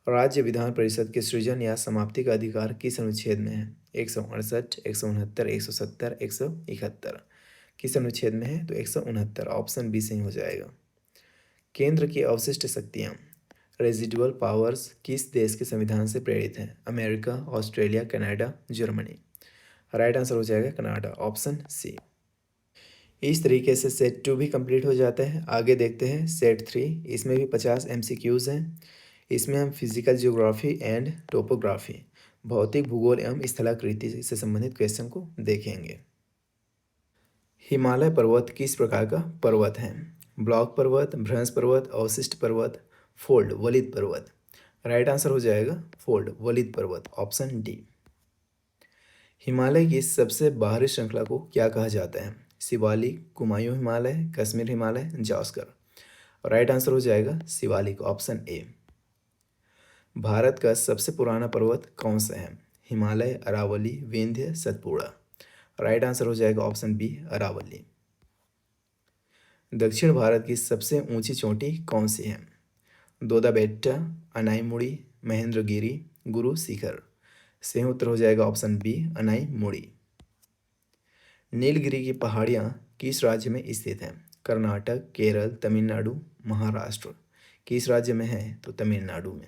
राज्य विधान परिषद के सृजन या समाप्ति का अधिकार किस अनुच्छेद में है? 168, 169, 170, 171। किस अनुच्छेद में है? तो 169, ऑप्शन बी सही हो जाएगा। केंद्र की अवशिष्ट शक्तियाँ, रेजिडुअल पावर्स, किस देश के संविधान से प्रेरित हैं? America, Australia, Canada, Germany. Right answer हो जाएगा कनाडा, ऑप्शन सी। इस तरीके से सेट 2 भी कंप्लीट हो जाता है। आगे देखते हैं सेट 3। इसमें भी 50 MCQs हैं। इसमें हम फिजिकल ज्योग्राफी एंड टोपोग्राफी, भौतिक भूगोल एवं स्थलाकृति से संबंधित क्वेश्चन को देखेंगे। हिमालय पर्वत किस प्रकार का पर्वत है? ब्लॉक पर्वत, भ्रंश पर्वत, अवशिष्ट पर्वत, फोल्ड, वलित पर्वत। राइट आंसर हो जाएगा फोल्ड, वलित पर्वत, ऑप्शन डी। हिमालय की सबसे बाहरी श्रृंखला को क्या कहा जाता है? शिवालिक, कुमायूं हिमालय, कश्मीर हिमालय, जास्कर। राइट आंसर हो जाएगा शिवालिक, ऑप्शन ए। भारत का सबसे पुराना पर्वत कौन सा है? हिमालय, अरावली, विंध्य, सतपुड़ा। राइट आंसर हो जाएगा ऑप्शन बी, अरावली। दक्षिण भारत की सबसे ऊंची चोटी कौन सी है? दोदा बेट्टा, अनाईमुड़ी, महेंद्रगिरी, गुरु शिखर। सही उत्तर हो जाएगा ऑप्शन बी, अनाईमुड़ी। नीलगिरी की पहाड़ियाँ किस राज्य में स्थित हैं? कर्नाटक, केरल, तमिलनाडु, महाराष्ट्र। किस राज्य में है? तो तमिलनाडु में।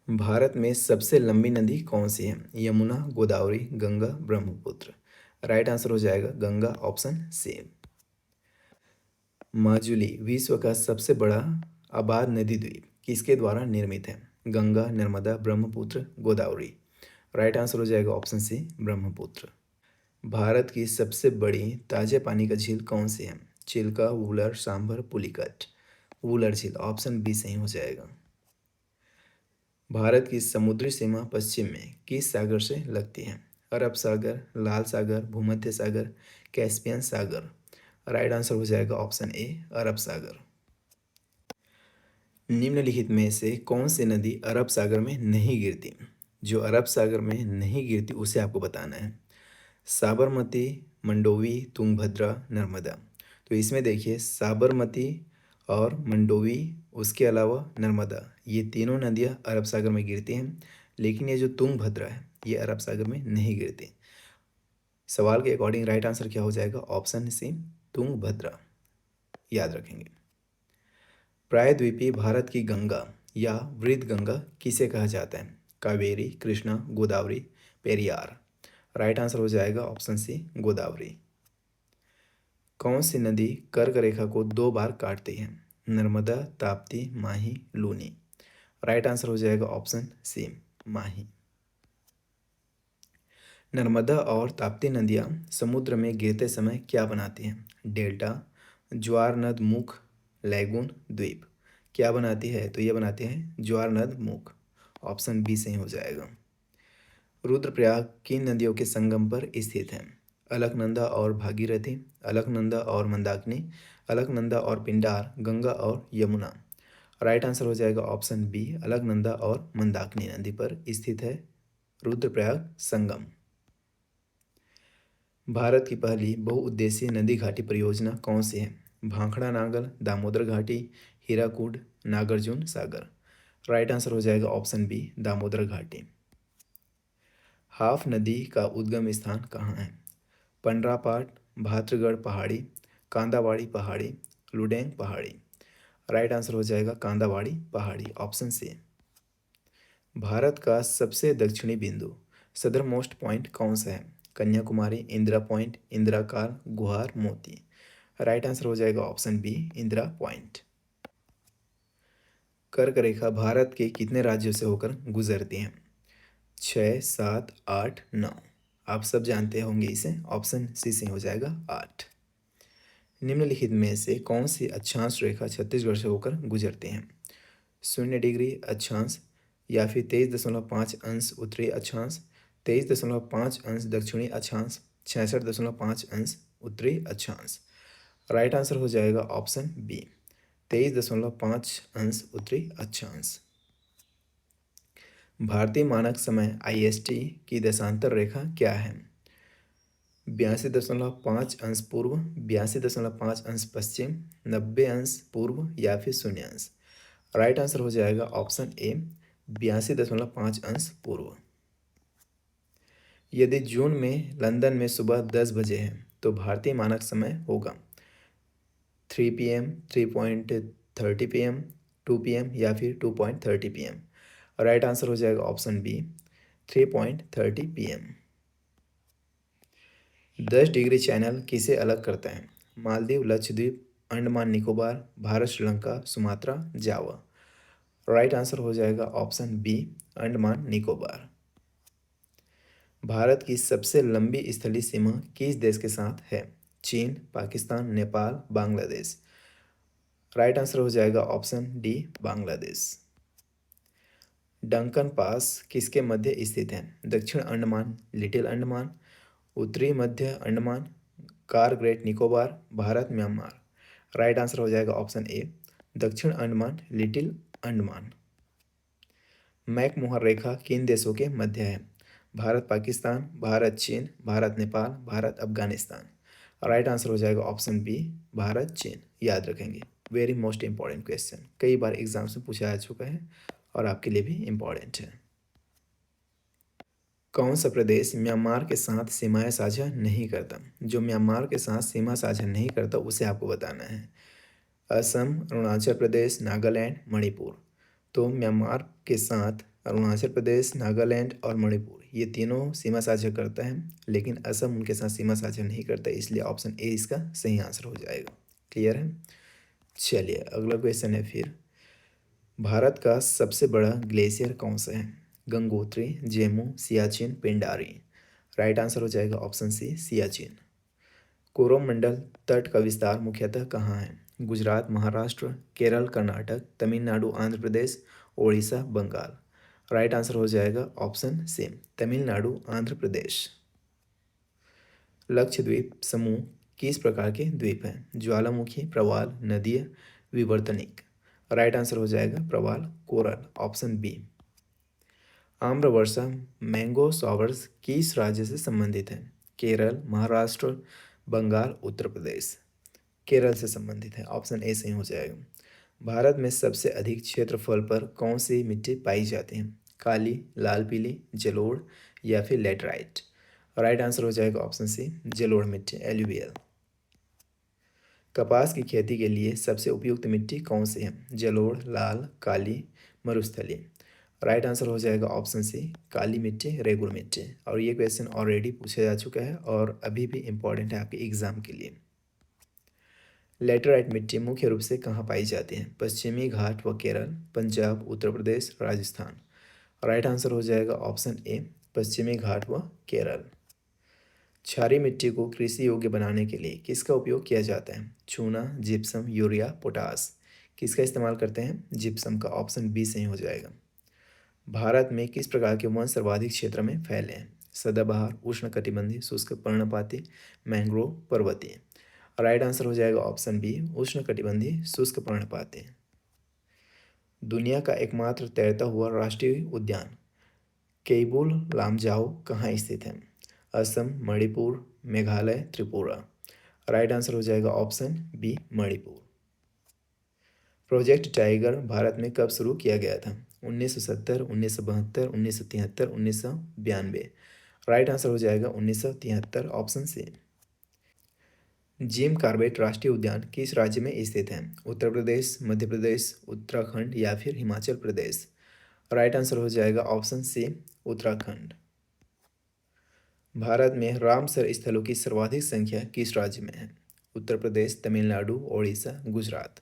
भारत में सबसे लंबी नदी कौन सी है? यमुना, गोदावरी, गंगा, ब्रह्मपुत्र। राइट आंसर हो जाएगा गंगा, ऑप्शन सी। माजुली विश्व का सबसे बड़ा आबाद नदी द्वीप किसके द्वारा निर्मित है? गंगा, नर्मदा, ब्रह्मपुत्र, गोदावरी। राइट आंसर हो जाएगा ऑप्शन सी, ब्रह्मपुत्र। भारत की सबसे बड़ी ताजे पानी का झील कौन सी है? चिल्का, वुलर, सांभर, पुलिकट। वुलर झील, ऑप्शन बी सही हो जाएगा। भारत की समुद्री सीमा पश्चिम में किस सागर से लगती है? अरब सागर, लाल सागर, भूमध्य सागर, कैस्पियन सागर। राइट आंसर हो जाएगा ऑप्शन ए, अरब सागर। निम्नलिखित में से कौन सी नदी अरब सागर में नहीं गिरती? जो अरब सागर में नहीं गिरती उसे आपको बताना है। साबरमती, मंडोवी, तुंगभद्रा, नर्मदा। तो इसमें देखिए साबरमती और मंडोवी, उसके अलावा नर्मदा, ये तीनों नदियाँ अरब सागर में गिरती हैं, लेकिन ये जो तुंगभद्रा है ये अरब सागर में नहीं गिरती। सवाल के अकॉर्डिंग राइट आंसर क्या हो जाएगा? Option C, Tungabhadra. याद रखेंगे। प्रायद्वीपीय भारत की गंगा या वृद्ध गंगा किसे कहा जाता है? कावेरी, कृष्णा, गोदावरी, पेरियार। राइट आंसर हो जाएगा ऑप्शन सी, गोदावरी। कौन सी नदी कर्क रेखा को 2 बार काटती है? नर्मदा, ताप्ती, माही, लूनी। राइट आंसर हो जाएगा ऑप्शन सी, माही। नर्मदा और ताप्ती नदियाँ समुद्र में गिरते समय क्या बनाती हैं? डेल्टा, ज्वार नद मुख, लैगून, द्वीप। क्या बनाती है? तो ये बनाती है ज्वार नद मुख, ऑप्शन बी सही हो जाएगा। रुद्रप्रयाग किन नदियों के संगम पर स्थित है? अलकनंदा और भागीरथी, अलकनंदा और मंदाकिनी, अलकनंदा और पिंडार, गंगा और यमुना। राइट आंसर हो जाएगा ऑप्शन बी, अलकनंदा और मंदाकिनी नदी पर स्थित है रुद्रप्रयाग संगम। भारत की पहली बहुउद्देशीय नदी घाटी परियोजना कौन सी है? भाखड़ा नागल, दामोदर घाटी, हीराकुड, नागार्जुन सागर। राइट आंसर हो जाएगा ऑप्शन बी, दामोदर घाटी। हाफ नदी का उद्गम स्थान कहाँ है? पंडरापाट, भाद्रगढ़ पहाड़ी, कांदावाड़ी पहाड़ी, लुडेंग पहाड़ी। राइट आंसर हो जाएगा कांदावाड़ी पहाड़ी, ऑप्शन सी। भारत का सबसे दक्षिणी बिंदु, सदर मोस्ट पॉइंट कौन सा है? कन्याकुमारी, इंदिरा पॉइंट, इंदिरा काल, गुहार, मोती। राइट आंसर हो जाएगा ऑप्शन बी, इंदिरा पॉइंट। कर्क रेखा भारत के कितने राज्यों से होकर गुजरती है? 6, 7, 8, 9। आप सब जानते होंगे इसे, ऑप्शन सी से हो जाएगा 8। निम्नलिखित में से कौन सी अक्षांश रेखा छत्तीसगढ़ से होकर गुजरती है? 0 डिग्री अक्षांश, या फिर 23.5 अंश उत्तरी अक्षांश, 23.5 अंश दक्षिणी अक्षांश, 66.5 अंश उत्तरी अक्षांश। राइट आंसर हो जाएगा ऑप्शन बी, 23.5 अंश उत्तरी अक्षांश। भारतीय मानक समय IST की दशांतर रेखा क्या है? 82.5 अंश पूर्व, 82.5 अंश पश्चिम, 90 अंश पूर्व, या फिर 0 अंश। राइट आंसर हो जाएगा ऑप्शन ए, 82.5 अंश पूर्व। यदि जून में लंदन में सुबह 10 बजे है तो भारतीय मानक समय होगा 3 PM, 3:30 PM, 2 PM, या फिर 2:30 PM। राइट आंसर हो जाएगा option B, 3:30 PM। 10 degree channel किसे अलग करता है? Maldives, Lakshadweep, Andaman Nicobar, Bharat, Sri Lanka, Sumatra, Java. Right answer हो जाएगा ऑप्शन बी, अंडमान निकोबार। भारत की सबसे लंबी स्थलीय सीमा किस देश के साथ है? चीन, पाकिस्तान, नेपाल, बांग्लादेश। राइट आंसर हो जाएगा ऑप्शन डी, बांग्लादेश। डंकन पास किसके मध्य स्थित है? दक्षिण अंडमान, लिटिल अंडमान, उत्तरी मध्य Andaman, Car great Nicobar, Bharat, Myanmar. Right answer हो जाएगा ऑप्शन ए, दक्षिण अंडमान, लिटिल अंडमान। मैकमोहन रेखा किन देशों के मध्य है? भारत पाकिस्तान, भारत चीन, भारत नेपाल, भारत अफगानिस्तान। राइट आंसर हो जाएगा ऑप्शन बी, भारत चीन। याद रखेंगे, वेरी मोस्ट इंपॉर्टेंट क्वेश्चन, कई बार एग्जाम्स में पूछा जा चुका है और आपके लिए भी इम्पॉर्टेंट है। कौन सा प्रदेश म्यांमार के साथ सीमाएं साझा नहीं करता? जो म्यांमार के साथ सीमा साझा नहीं करता उसे आपको बताना है। असम, अरुणाचल प्रदेश, नागालैंड, मणिपुर। तो म्यांमार के साथ अरुणाचल प्रदेश, नागालैंड और मणिपुर ये तीनों सीमा साझा करता है, लेकिन असम उनके साथ सीमा साझा नहीं करता, इसलिए ऑप्शन ए इसका सही आंसर हो जाएगा। क्लियर है? चलिए अगला क्वेश्चन है फिर। भारत का सबसे बड़ा ग्लेशियर कौन सा है? गंगोत्री, जेमू, सियाचिन, पिंडारी। राइट आंसर हो जाएगा ऑप्शन सी, सियाचिन। कोरोमंडल तट का विस्तार मुख्यतः कहाँ है? गुजरात, महाराष्ट्र, केरल, कर्नाटक, तमिलनाडु, आंध्र प्रदेश, ओडिशा, बंगाल। राइट आंसर हो जाएगा ऑप्शन सी, तमिलनाडु, आंध्र प्रदेश। लक्षद्वीप समूह किस प्रकार के द्वीप हैं? ज्वालामुखी, प्रवाल, नदीय, विवर्तनिक। राइट आंसर हो जाएगा प्रवाल, कोरल, ऑप्शन बी। आम्रवर्षा मैंगो शॉवर्स किस राज्य से संबंधित है? केरल, महाराष्ट्र, बंगाल, उत्तर प्रदेश। केरल से संबंधित है, ऑप्शन ए सही हो जाएगा। भारत में सबसे अधिक क्षेत्रफल पर कौन सी मिट्टी पाई जाती है? काली, लाल पीली, जलोढ़, या फिर लेटराइट। राइट आंसर हो जाएगा ऑप्शन सी, जलोढ़ मिट्टी, एल्यूवियल। कपास की खेती के लिए सबसे उपयुक्त मिट्टी कौन सी है? जलोढ़, लाल, काली, मरुस्थली। राइट आंसर हो जाएगा ऑप्शन सी, काली मिट्टी, रेगुड़ मिट्टी। और ये क्वेश्चन ऑलरेडी पूछा जा चुका है और अभी भी इम्पॉर्टेंट है आपके एग्जाम के लिए। लेटराइट मिट्टी मुख्य रूप से कहाँ पाई जाती है? पश्चिमी घाट व केरल, पंजाब, उत्तर प्रदेश, राजस्थान। राइट आंसर हो जाएगा ऑप्शन ए, पश्चिमी घाट व केरल। क्षारीय मिट्टी को कृषि योग्य बनाने के लिए किसका उपयोग किया जाता है? चूना, जिप्सम, यूरिया, पोटास। किसका इस्तेमाल करते हैं? जिप्सम का, ऑप्शन बी सही हो जाएगा। भारत में किस प्रकार के वन सर्वाधिक क्षेत्र में फैले हैं? सदाबहार, उष्णकटिबंधीय, शुष्क पर्णपाती, मैंग्रोव, पर्वतीय। राइट आंसर हो जाएगा ऑप्शन बी, उष्णकटिबंधीय, शुष्क पर्णपाती। दुनिया का एकमात्र तैरता हुआ राष्ट्रीय उद्यान केबुल लामजाओ कहाँ स्थित है? असम, मणिपुर, मेघालय, त्रिपुरा। राइट आंसर हो जाएगा option B Manipur. Project tiger Bharat में कब शुरू किया गया था? 1970, 1972, 1973, 1992। राइट आंसर हो जाएगा 1973, ऑप्शन सी। जिम कॉर्बेट राष्ट्रीय उद्यान किस राज्य में स्थित है? उत्तर प्रदेश, मध्य प्रदेश, उत्तराखंड या फिर हिमाचल प्रदेश। राइट आंसर हो जाएगा ऑप्शन सी उत्तराखंड। भारत में रामसर स्थलों की सर्वाधिक संख्या किस राज्य में है? उत्तर प्रदेश, तमिलनाडु, ओडिशा, गुजरात।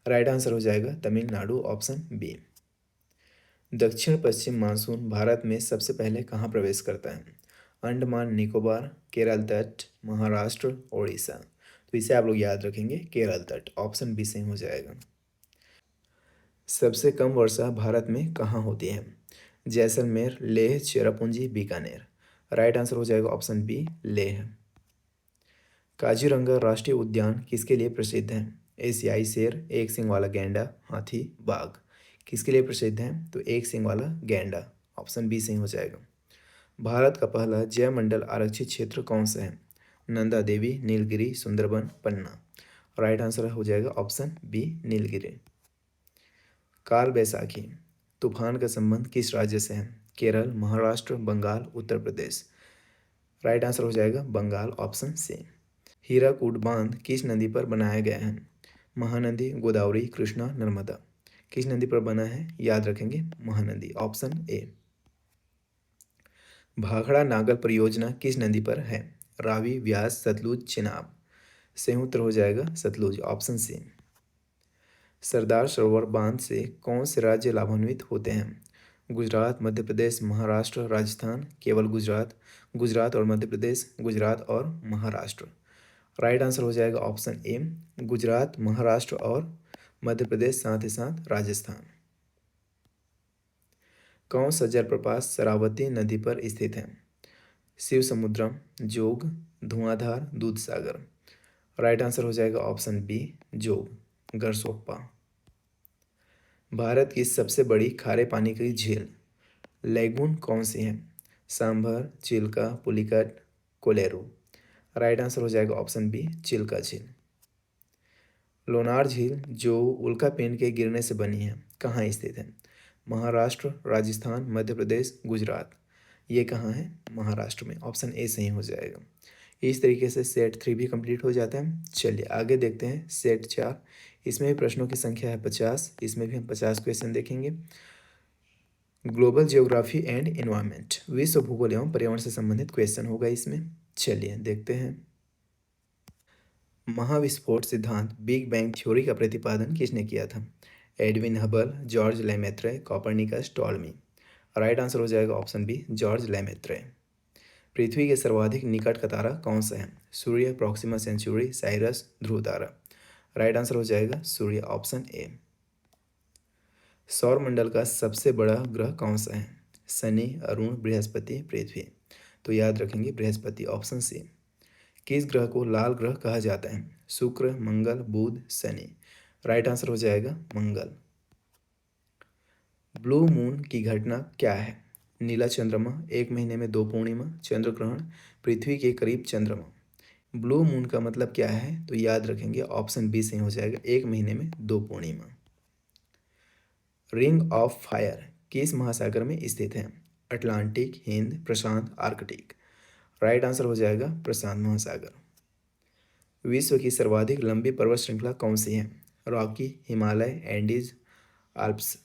राइट आंसर हो जाएगा तमिलनाडु, ऑप्शन बी। दक्षिण पश्चिम मानसून भारत में सबसे पहले कहाँ प्रवेश करता है? अंडमान निकोबार, केरल तट, महाराष्ट्र, ओडिशा। तो इसे आप लोग याद रखेंगे केरल तट, ऑप्शन बी सही हो जाएगा। सबसे कम वर्षा भारत में कहाँ होती है? जैसलमेर, लेह, चेरापूंजी, बीकानेर। राइट आंसर हो जाएगा ऑप्शन बी लेह। काजीरंगा राष्ट्रीय उद्यान किसके लिए प्रसिद्ध है? एशियाई शेर, एक सींग वाला गैंडा, हाथी, बाघ। किसके लिए प्रसिद्ध है? तो एक सींग वाला गैंडा, ऑप्शन बी सही हो जाएगा। भारत का पहला जैवमंडल आरक्षित क्षेत्र कौन सा है? नंदा देवी, नीलगिरी, सुंदरबन, पन्ना। राइट आंसर हो जाएगा ऑप्शन बी नीलगिरी। काल बैसाखी तूफान का संबंध किस राज्य से है? केरल, महाराष्ट्र, बंगाल, उत्तर प्रदेश। राइट आंसर हो जाएगा बंगाल, ऑप्शन सी। हीराकूड बांध किस नदी पर बनाया गया है? महानदी, गोदावरी, कृष्णा, नर्मदा। किस नदी पर बना है? याद रखेंगे महानदी, ऑप्शन ए। भाखड़ा नागल परियोजना किस नदी पर है? रावी, व्यास, सतलुज, चिनाब। सही उत्तर हो जाएगा सतलुज, ऑप्शन सी। सरदार सरोवर बांध से कौन से राज्य लाभान्वित होते हैं? गुजरात, मध्य प्रदेश, महाराष्ट्र, राजस्थान, केवल गुजरात, गुजरात और मध्य प्रदेश, गुजरात और महाराष्ट्र। राइट आंसर हो जाएगा ऑप्शन ए गुजरात, महाराष्ट्र और मध्य प्रदेश, साथ ही साथ राजस्थान। कौन सा जलप्रपात शरावती नदी पर स्थित है? शिव समुद्रम, जोग, धुआंधार, दूधसागर। राइट आंसर हो जाएगा ऑप्शन बी जोग, गरसोप्पा। भारत की सबसे बड़ी खारे पानी की झील लैगून कौन सी है? सांभर, चिल्का, पुलिकट, कोलेरू। राइट आंसर हो जाएगा ऑप्शन बी चिल्का झील। लोनार झील जो उल्कापिंड के गिरने से बनी है कहाँ स्थित है? महाराष्ट्र, राजस्थान, मध्य प्रदेश, गुजरात। ये कहाँ है? महाराष्ट्र में, ऑप्शन ए सही हो जाएगा। इस तरीके से सेट 3 भी कंप्लीट हो जाता है। चलिए आगे देखते हैं सेट 4। इसमें भी प्रश्नों की संख्या है 50। इसमें भी हम 50 क्वेश्चन देखेंगे। ग्लोबल जियोग्राफी एंड एनवायरनमेंट, विश्व भूगोल एवं पर्यावरण से संबंधित क्वेश्चन होगा इसमें। चलिए देखते हैं। महाविस्फोट सिद्धांत बिग बैंग थ्योरी का प्रतिपादन किसने किया था? Edwin Hubble, George Lemaître, Copernicus, Ptolemy. Right answer हो जाएगा ऑप्शन बी जॉर्ज लेमेत्रे। पृथ्वी के सर्वाधिक निकट का तारा कौन सा है? सूर्य, प्रॉक्सिमा सेंचुरी, साइरस, ध्रुव तारा। राइट आंसर हो जाएगा सूर्य, ऑप्शन ए। सौर मंडल का सबसे बड़ा ग्रह कौन सा है? शनि, अरुण, बृहस्पति, पृथ्वी। तो याद रखेंगे बृहस्पति, ऑप्शन सी। किस ग्रह को लाल ग्रह कहा जाता है? शुक्र, मंगल, बुध, शनि। राइट आंसर हो जाएगा मंगल। ब्लू मून की घटना क्या है? नीला चंद्रमा, एक महीने में 2 पूर्णिमा, चंद्र ग्रहण, पृथ्वी के करीब चंद्रमा। ब्लू मून का मतलब क्या है? तो याद रखेंगे ऑप्शन बी सही हो जाएगा, एक महीने में 2 पूर्णिमा। रिंग ऑफ फायर किस महासागर में स्थित है? अटलांटिक, हिंद, प्रशांत, आर्कटिक। राइट आंसर हो जाएगा प्रशांत महासागर। विश्व की सर्वाधिक लंबी पर्वत श्रृंखला कौन सी है? Rocky, Himalaya, Andes, Alps.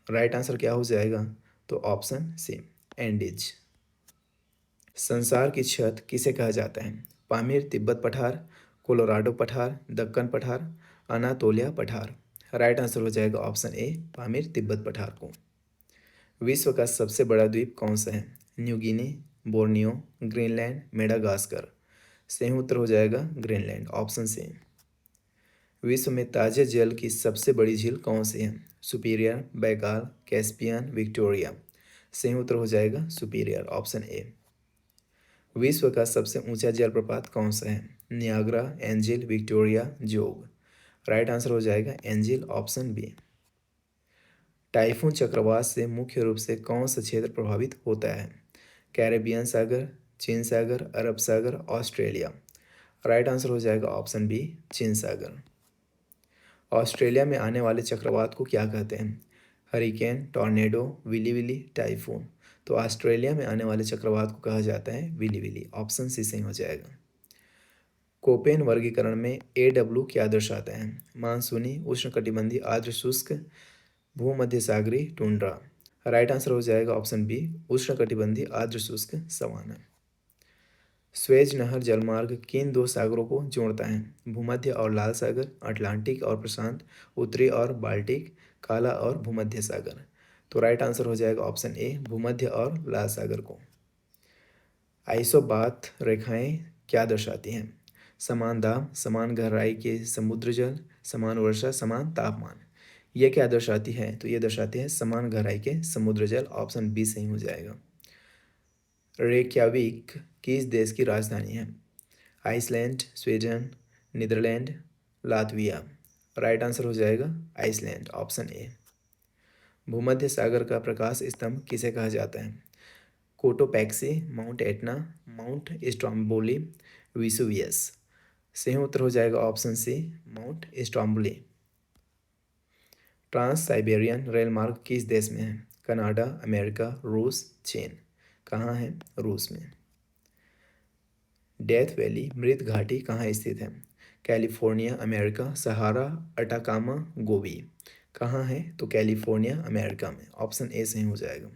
Right answer क्या हो जाएगा? तो ऑप्शन सी एंडीज। संसार की छत किसे कहा जाता है? पामीर, तिब्बत पठार, कोलोराडो पठार, दक्कन पठार, अनातोलिया पठार। राइट आंसर हो जाएगा ऑप्शन ए पामीर, तिब्बत पठार को। विश्व का सबसे बड़ा द्वीप कौन सा है? New Guinea, Borneo, Greenland, Madagascar. सही उत्तर हो जाएगा ग्रीनलैंड, ऑप्शन सी। विश्व में ताजे जल की सबसे बड़ी झील कौन सी है? Superior, Baikal, Caspian, Victoria. सही उत्तर हो जाएगा सुपीरियर, ऑप्शन ए। विश्व का सबसे ऊंचा जलप्रपात कौन सा है? नियाग्रा, एंजिल, विक्टोरिया, जोग। राइट आंसर हो जाएगा एंजिल, ऑप्शन बी। टाइफून चक्रवात से मुख्य रूप से कौन सा क्षेत्र प्रभावित होता है? कैरेबियन सागर, चीन सागर, अरब सागर, ऑस्ट्रेलिया। राइट आंसर हो जाएगा ऑप्शन बी, चीन सागर। ऑस्ट्रेलिया में आने वाले चक्रवात को क्या कहते हैं? Hurricane, tornado, willy willy, typhoon. तो ऑस्ट्रेलिया में आने वाले चक्रवात को कहा जाता है विली विली। ऑप्शन सी सही हो जाएगा। कोपेन वर्गीकरण में AW क्या दर्शाता है? मानसूनी, उष्णकटिबंधीय, आर्द्र शुष्क, भूमध्यसागरीय, टुंड्रा। राइट आंसर हो जाएगा ऑप्शन बी, उष्णकटिबंधीय, आर्द्र शुष्क, सवाना। स्वेज नहर जलमार्ग किन दो सागरों को जोड़ता है? भूमध्य और लाल सागर, अटलांटिक और प्रशांत, उत्तरी और बाल्टिक, काला और भूमध्य सागर। तो राइट आंसर हो जाएगा ऑप्शन ए, भूमध्य और लाल सागर को। आइसोबाथ रेखाएं क्या दर्शाती हैं? समान दाब, समान गहराई के समुद्र जल, समान वर्षा, समान तापमान। ये क्या दर्शाती है? तो ये दर्शाती है समान गहराई के समुद्र जल। ऑप्शन बी सही हो जाएगा। रेक्याविक किस देश की राजधानी है? Iceland, Sweden, Netherland, Latvia. Right answer हो जाएगा आइसलैंड। Option A. भूमध्य सागर का प्रकाश स्तंभ किसे कहा जाता है? Cotopaxi, mount Etna, mount Stromboli, Vesuvius. सही उत्तर हो जाएगा option C, mount Stromboli. Trans Siberian rail मार्ग किस देश में है? कनाडा, अमेरिका, रूस, चीन। कहाँ है? रूस में। डेथ वैली मृत घाटी कहाँ स्थित है? कैलिफोर्निया, अमेरिका, सहारा, अटाकामा, गोबी। कहाँ है? तो कैलिफोर्निया, अमेरिका में। ऑप्शन ए सही हो जाएगा।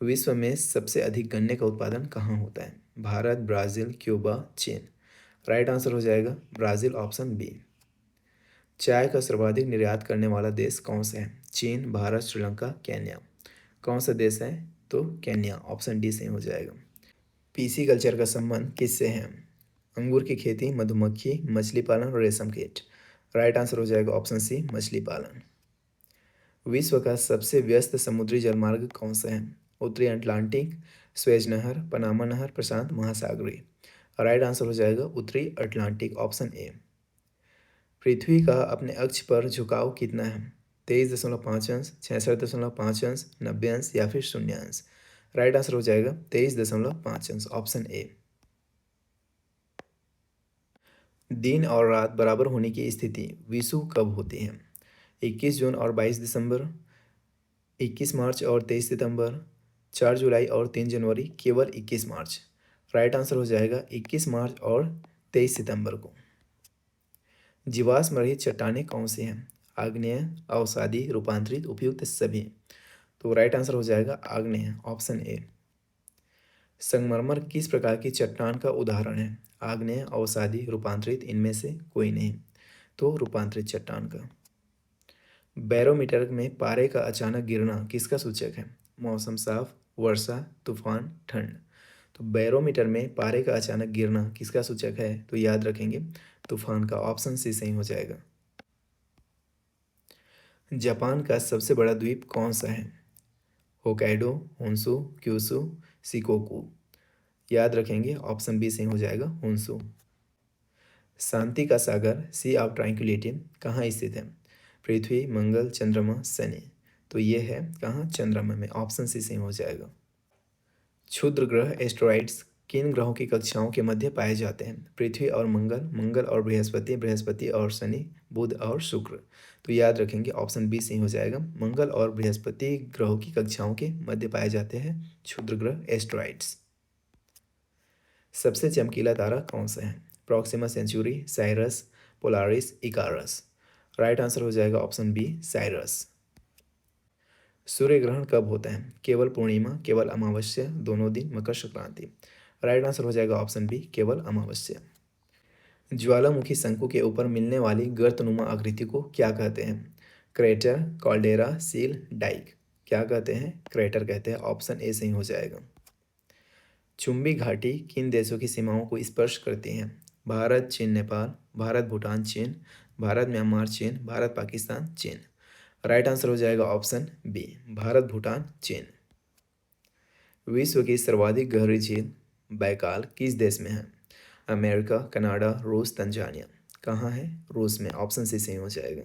विश्व में सबसे अधिक गन्ने का उत्पादन कहाँ होता है? भारत, ब्राज़ील, क्यूबा, चीन। राइट आंसर हो जाएगा ब्राज़ील। Option B. चाय का सर्वाधिक निर्यात करने वाला देश कौन सा है? चीन, भारत, श्रीलंका, केन्या। कौन सा देश है? तो केन्या। ऑप्शन डी सही हो जाएगा। पीसी कल्चर का संबंध किससे है? अंगूर की खेती, मधुमक्खी, मछली पालन और रेशम कीट। राइट आंसर हो जाएगा ऑप्शन सी, मछली पालन। विश्व का सबसे व्यस्त समुद्री जलमार्ग कौन सा है? उत्तरी अटलांटिक, स्वेज नहर, पनामा नहर, प्रशांत महासागरीय। राइट आंसर हो जाएगा उत्तरी अटलांटिक। Option A. पृथ्वी का अपने अक्ष पर झुकाव कितना है? 23.5 अंश, 66.5 अंश, 90 अंश या फिर 0 अंश। राइट आंसर हो जाएगा 23.5 अंश। Option A. दिन और रात बराबर होने की स्थिति विषुव कब होती है? 21 जून और 22 दिसंबर, 21 मार्च और 23 सितंबर, 4 जुलाई और 3 जनवरी, केवल 21 मार्च। राइट आंसर हो जाएगा 21 मार्च और 23 सितंबर को। जीवाश्म रहित चट्टानें कौन सी हैं? आग्नेय, अवसादी, रूपांतरित, उपयुक्त सभी। तो राइट आंसर हो जाएगा आग्नेय। Option A. संगमरमर किस प्रकार की चट्टान का उदाहरण है? आग्नेय, अवसादी, रूपांतरित, इनमें से कोई नहीं। तो रूपांतरित चट्टान का। बैरोमीटर में पारे का अचानक गिरना किसका सूचक है? मौसम साफ, वर्षा, तूफान, ठंड। तो बैरोमीटर में पारे का अचानक गिरना किसका सूचक है? तो याद रखेंगे तूफान का। ऑप्शन सी सही हो जाएगा। जापान का सबसे बड़ा द्वीप कौन सा है? Hokkaido, Honshu, Kyushu, Shikoku. याद रखेंगे ऑप्शन बी सही हो जाएगा, होन्शु। शांति का सागर, सी ऑफ ट्रैंक्विलिटी, कहाँ स्थित है? पृथ्वी, मंगल, चंद्रमा, शनि। तो ये है कहाँ? चंद्रमा में। ऑप्शन सी सही हो जाएगा। क्षुद्र ग्रह एस्टेरॉइड्स किन ग्रहों की कक्षाओं के मध्य पाए जाते हैं? पृथ्वी और मंगल, मंगल और बृहस्पति, बृहस्पति और शनि, बुध और शुक्र। तो याद रखेंगे ऑप्शन बी सही हो जाएगा। मंगल और बृहस्पति ग्रहों की कक्षाओं के मध्य पाए जाते हैं क्षुद्र ग्रह एस्टेरॉइड्स। सबसे चमकीला तारा कौन सा है? Proxima Centauri, Cyrus, Polaris, इकारस। Right answer हो जाएगा ऑप्शन बी, साइरस। सूर्य ग्रहण कब होता है? केवल पूर्णिमा, केवल अमावस्या, दोनों दिन, मकर संक्रांति। राइट आंसर हो जाएगा ऑप्शन बी, केवल अमावस्या। ज्वालामुखी शंकु के ऊपर मिलने वाली गर्तनुमा आकृति को क्या कहते हैं? Crater, caldera, sill, dyke. क्या कहते हैं? क्रेटर कहते हैं। ऑप्शन ए सही हो जाएगा। चुंबी घाटी किन देशों की सीमाओं को स्पर्श करती हैं? भारत, चीन, नेपाल, भारत, भूटान, चीन, भारत, म्यांमार, चीन, भारत, पाकिस्तान, चीन। राइट आंसर हो जाएगा ऑप्शन बी, भारत, भूटान, चीन। विश्व की सर्वाधिक गहरी झील बैकाल किस देश में है? अमेरिका, कनाडा, रूस, तंजानिया। कहाँ है? रूस में। ऑप्शन सी सही हो जाएगा।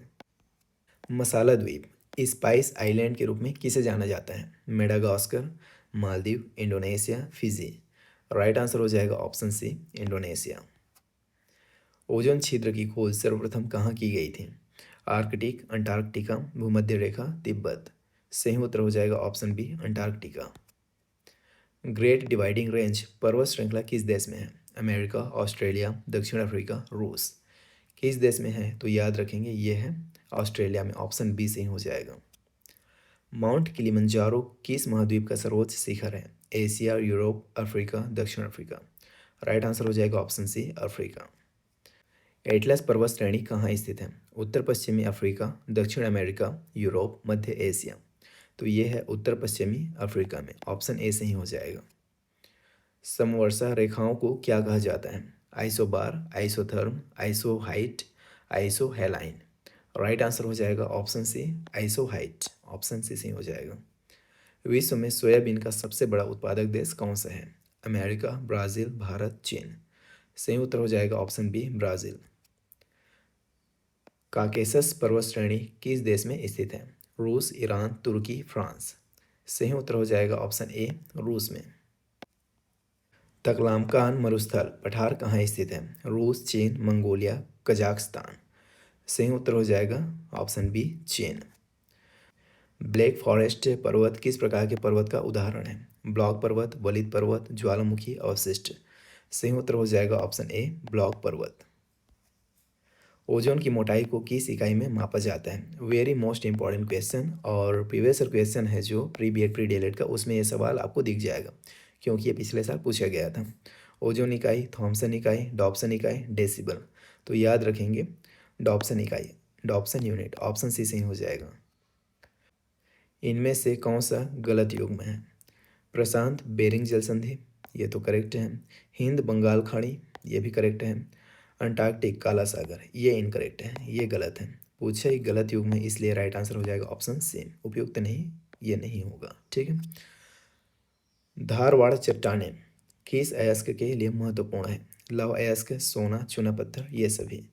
मसाला द्वीप स्पाइस आइलैंड के रूप में किसे जाना जाता है? Madagascar, Maldives, Indonesia, Fiji. Right answer हो जाएगा ऑप्शन सी, इंडोनेशिया। ओजोन छिद्र की खोज सर्वप्रथम कहाँ की गई थी? आर्कटिक, अंटार्कटिका, भूमध्य रेखा, तिब्बत। सही उत्तर हो जाएगा option B, Antarctica. Great dividing range पर्वत श्रृंखला किस देश में है? अमेरिका, ऑस्ट्रेलिया, दक्षिण अफ्रीका, रूस। किस देश में है? तो याद रखेंगे ये है ऑस्ट्रेलिया में, ऑप्शन बी सही हो जाएगा। माउंट किलिमंजारो किस महाद्वीप का सर्वोच्च शिखर है? एशिया, यूरोप, अफ्रीका, दक्षिण अफ्रीका। राइट आंसर हो जाएगा ऑप्शन सी, अफ्रीका। एटलस पर्वत श्रेणी कहाँ स्थित है? उत्तर पश्चिमी अफ्रीका, दक्षिण अमेरिका, यूरोप, मध्य एशिया। तो ये है उत्तर पश्चिमी अफ्रीका में, ऑप्शन ए सही हो जाएगा। समवर्षा रेखाओं को क्या कहा जाता है? Isobar, isotherm, isohyet, isohaline. Right answer हो जाएगा option c, isohyet. Option c सही हो जाएगा। विश्व में सोयाबीन का सबसे बड़ा उत्पादक देश कौन सा है? अमेरिका, ब्राज़ील, भारत, चीन। सही उत्तर हो जाएगा ऑप्शन बी, ब्राज़ील। काकेशस पर्वत श्रेणी किस देश में स्थित है? रूस, ईरान, तुर्की, फ्रांस। सही उत्तर हो जाएगा ऑप्शन ए, रूस में। तकलामकान मरुस्थल पठार कहाँ स्थित है? रूस, चीन, मंगोलिया, कजाकिस्तान। सही उत्तर हो जाएगा ऑप्शन बी, चीन। ब्लैक फॉरेस्ट पर्वत किस प्रकार के पर्वत का उदाहरण है? ब्लॉक पर्वत, वलित पर्वत, ज्वालामुखी, अवशिष्ट। सही उत्तर हो जाएगा ऑप्शन ए, ब्लॉक पर्वत। ओजोन की मोटाई को किस इकाई में मापा जाता है? वेरी मोस्ट इंपॉर्टेंट क्वेश्चन, और प्रीवियस क्वेश्चन है जो pre B Ed pre D El Ed का, उसमें ये सवाल आपको दिख जाएगा क्योंकि ये पिछले साल पूछा गया था। ओजोन इकाई, थॉम्सन इकाई, डॉप्सन इकाई, डेसिबल। तो याद रखेंगे डॉप्सन इकाई, डॉप्सन यूनिट। ऑप्शन सी सही हो जाएगा। इनमें से कौन सा गलत युग्म है? प्रशांत बेरिंग जल संधि, ये तो करेक्ट है। हिंद बंगाल खाड़ी, ये भी करेक्ट है। अंटार्कटिक काला सागर, ये इनकरेक्ट है, ये गलत है। पूछा ही गलत युग में, इसलिए राइट आंसर हो जाएगा ऑप्शन सी, उपयुक्त नहीं, ये नहीं होगा। ठीक है। धारवाड़ चट्टानें किस अयस्क के लिए महत्वपूर्ण है? लौह अयस्क, सोना, चूना पत्थर, ये सभी।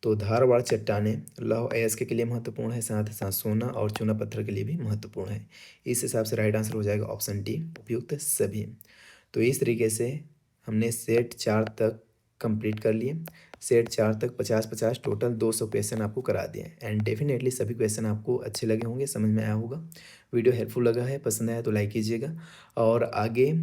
तो धारवाड़ चट्टानें लौह अयस्क के लिए महत्वपूर्ण है, साथ ही साथ सोना और चूना पत्थर के लिए भी महत्वपूर्ण है। इस हिसाब से राइट आंसर हो जाएगा ऑप्शन डी, उपयुक्त सभी। तो इस तरीके से हमने सेट 4 तक कंप्लीट कर लिए। सेट 4 तक 50-50 टोटल 200 क्वेश्चन आपको करा दिए, एंड डेफिनेटली सभी क्वेश्चन आपको अच्छे लगे होंगे, समझ में आया होगा। वीडियो हेल्पफुल लगा है, पसंद आया तो लाइक कीजिएगा, और आगे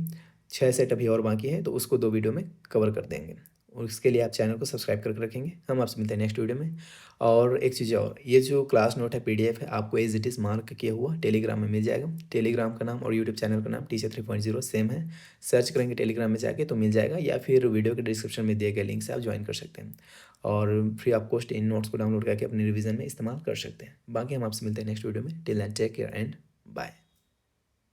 6 सेट अभी और बाकी है तो उसको 2 वीडियो में कवर कर देंगे, और इसके लिए आप चैनल को सब्सक्राइब करके रखेंगे। हम आपसे मिलते हैं नेक्स्ट वीडियो में। और एक चीज़ और, ये जो क्लास नोट है पीडीएफ है, आपको एज इट इज़ मार्क किया हुआ टेलीग्राम में मिल जाएगा। टेलीग्राम का नाम और यूट्यूब चैनल का नाम टीचर 3.0 सेम है। सर्च करेंगे टेलीग्राम में जाके तो मिल जाएगा, या फिर वीडियो के डिस्क्रिप्शन में दिए गए लिंक से आप ज्वाइन कर सकते हैं, और free of cost in notes को डाउनलोड करके अपने रिवीजन में इस्तेमाल कर सकते हैं। बाकी हम आपसे मिलते हैं नेक्स्ट वीडियो में। Till then take care and bye.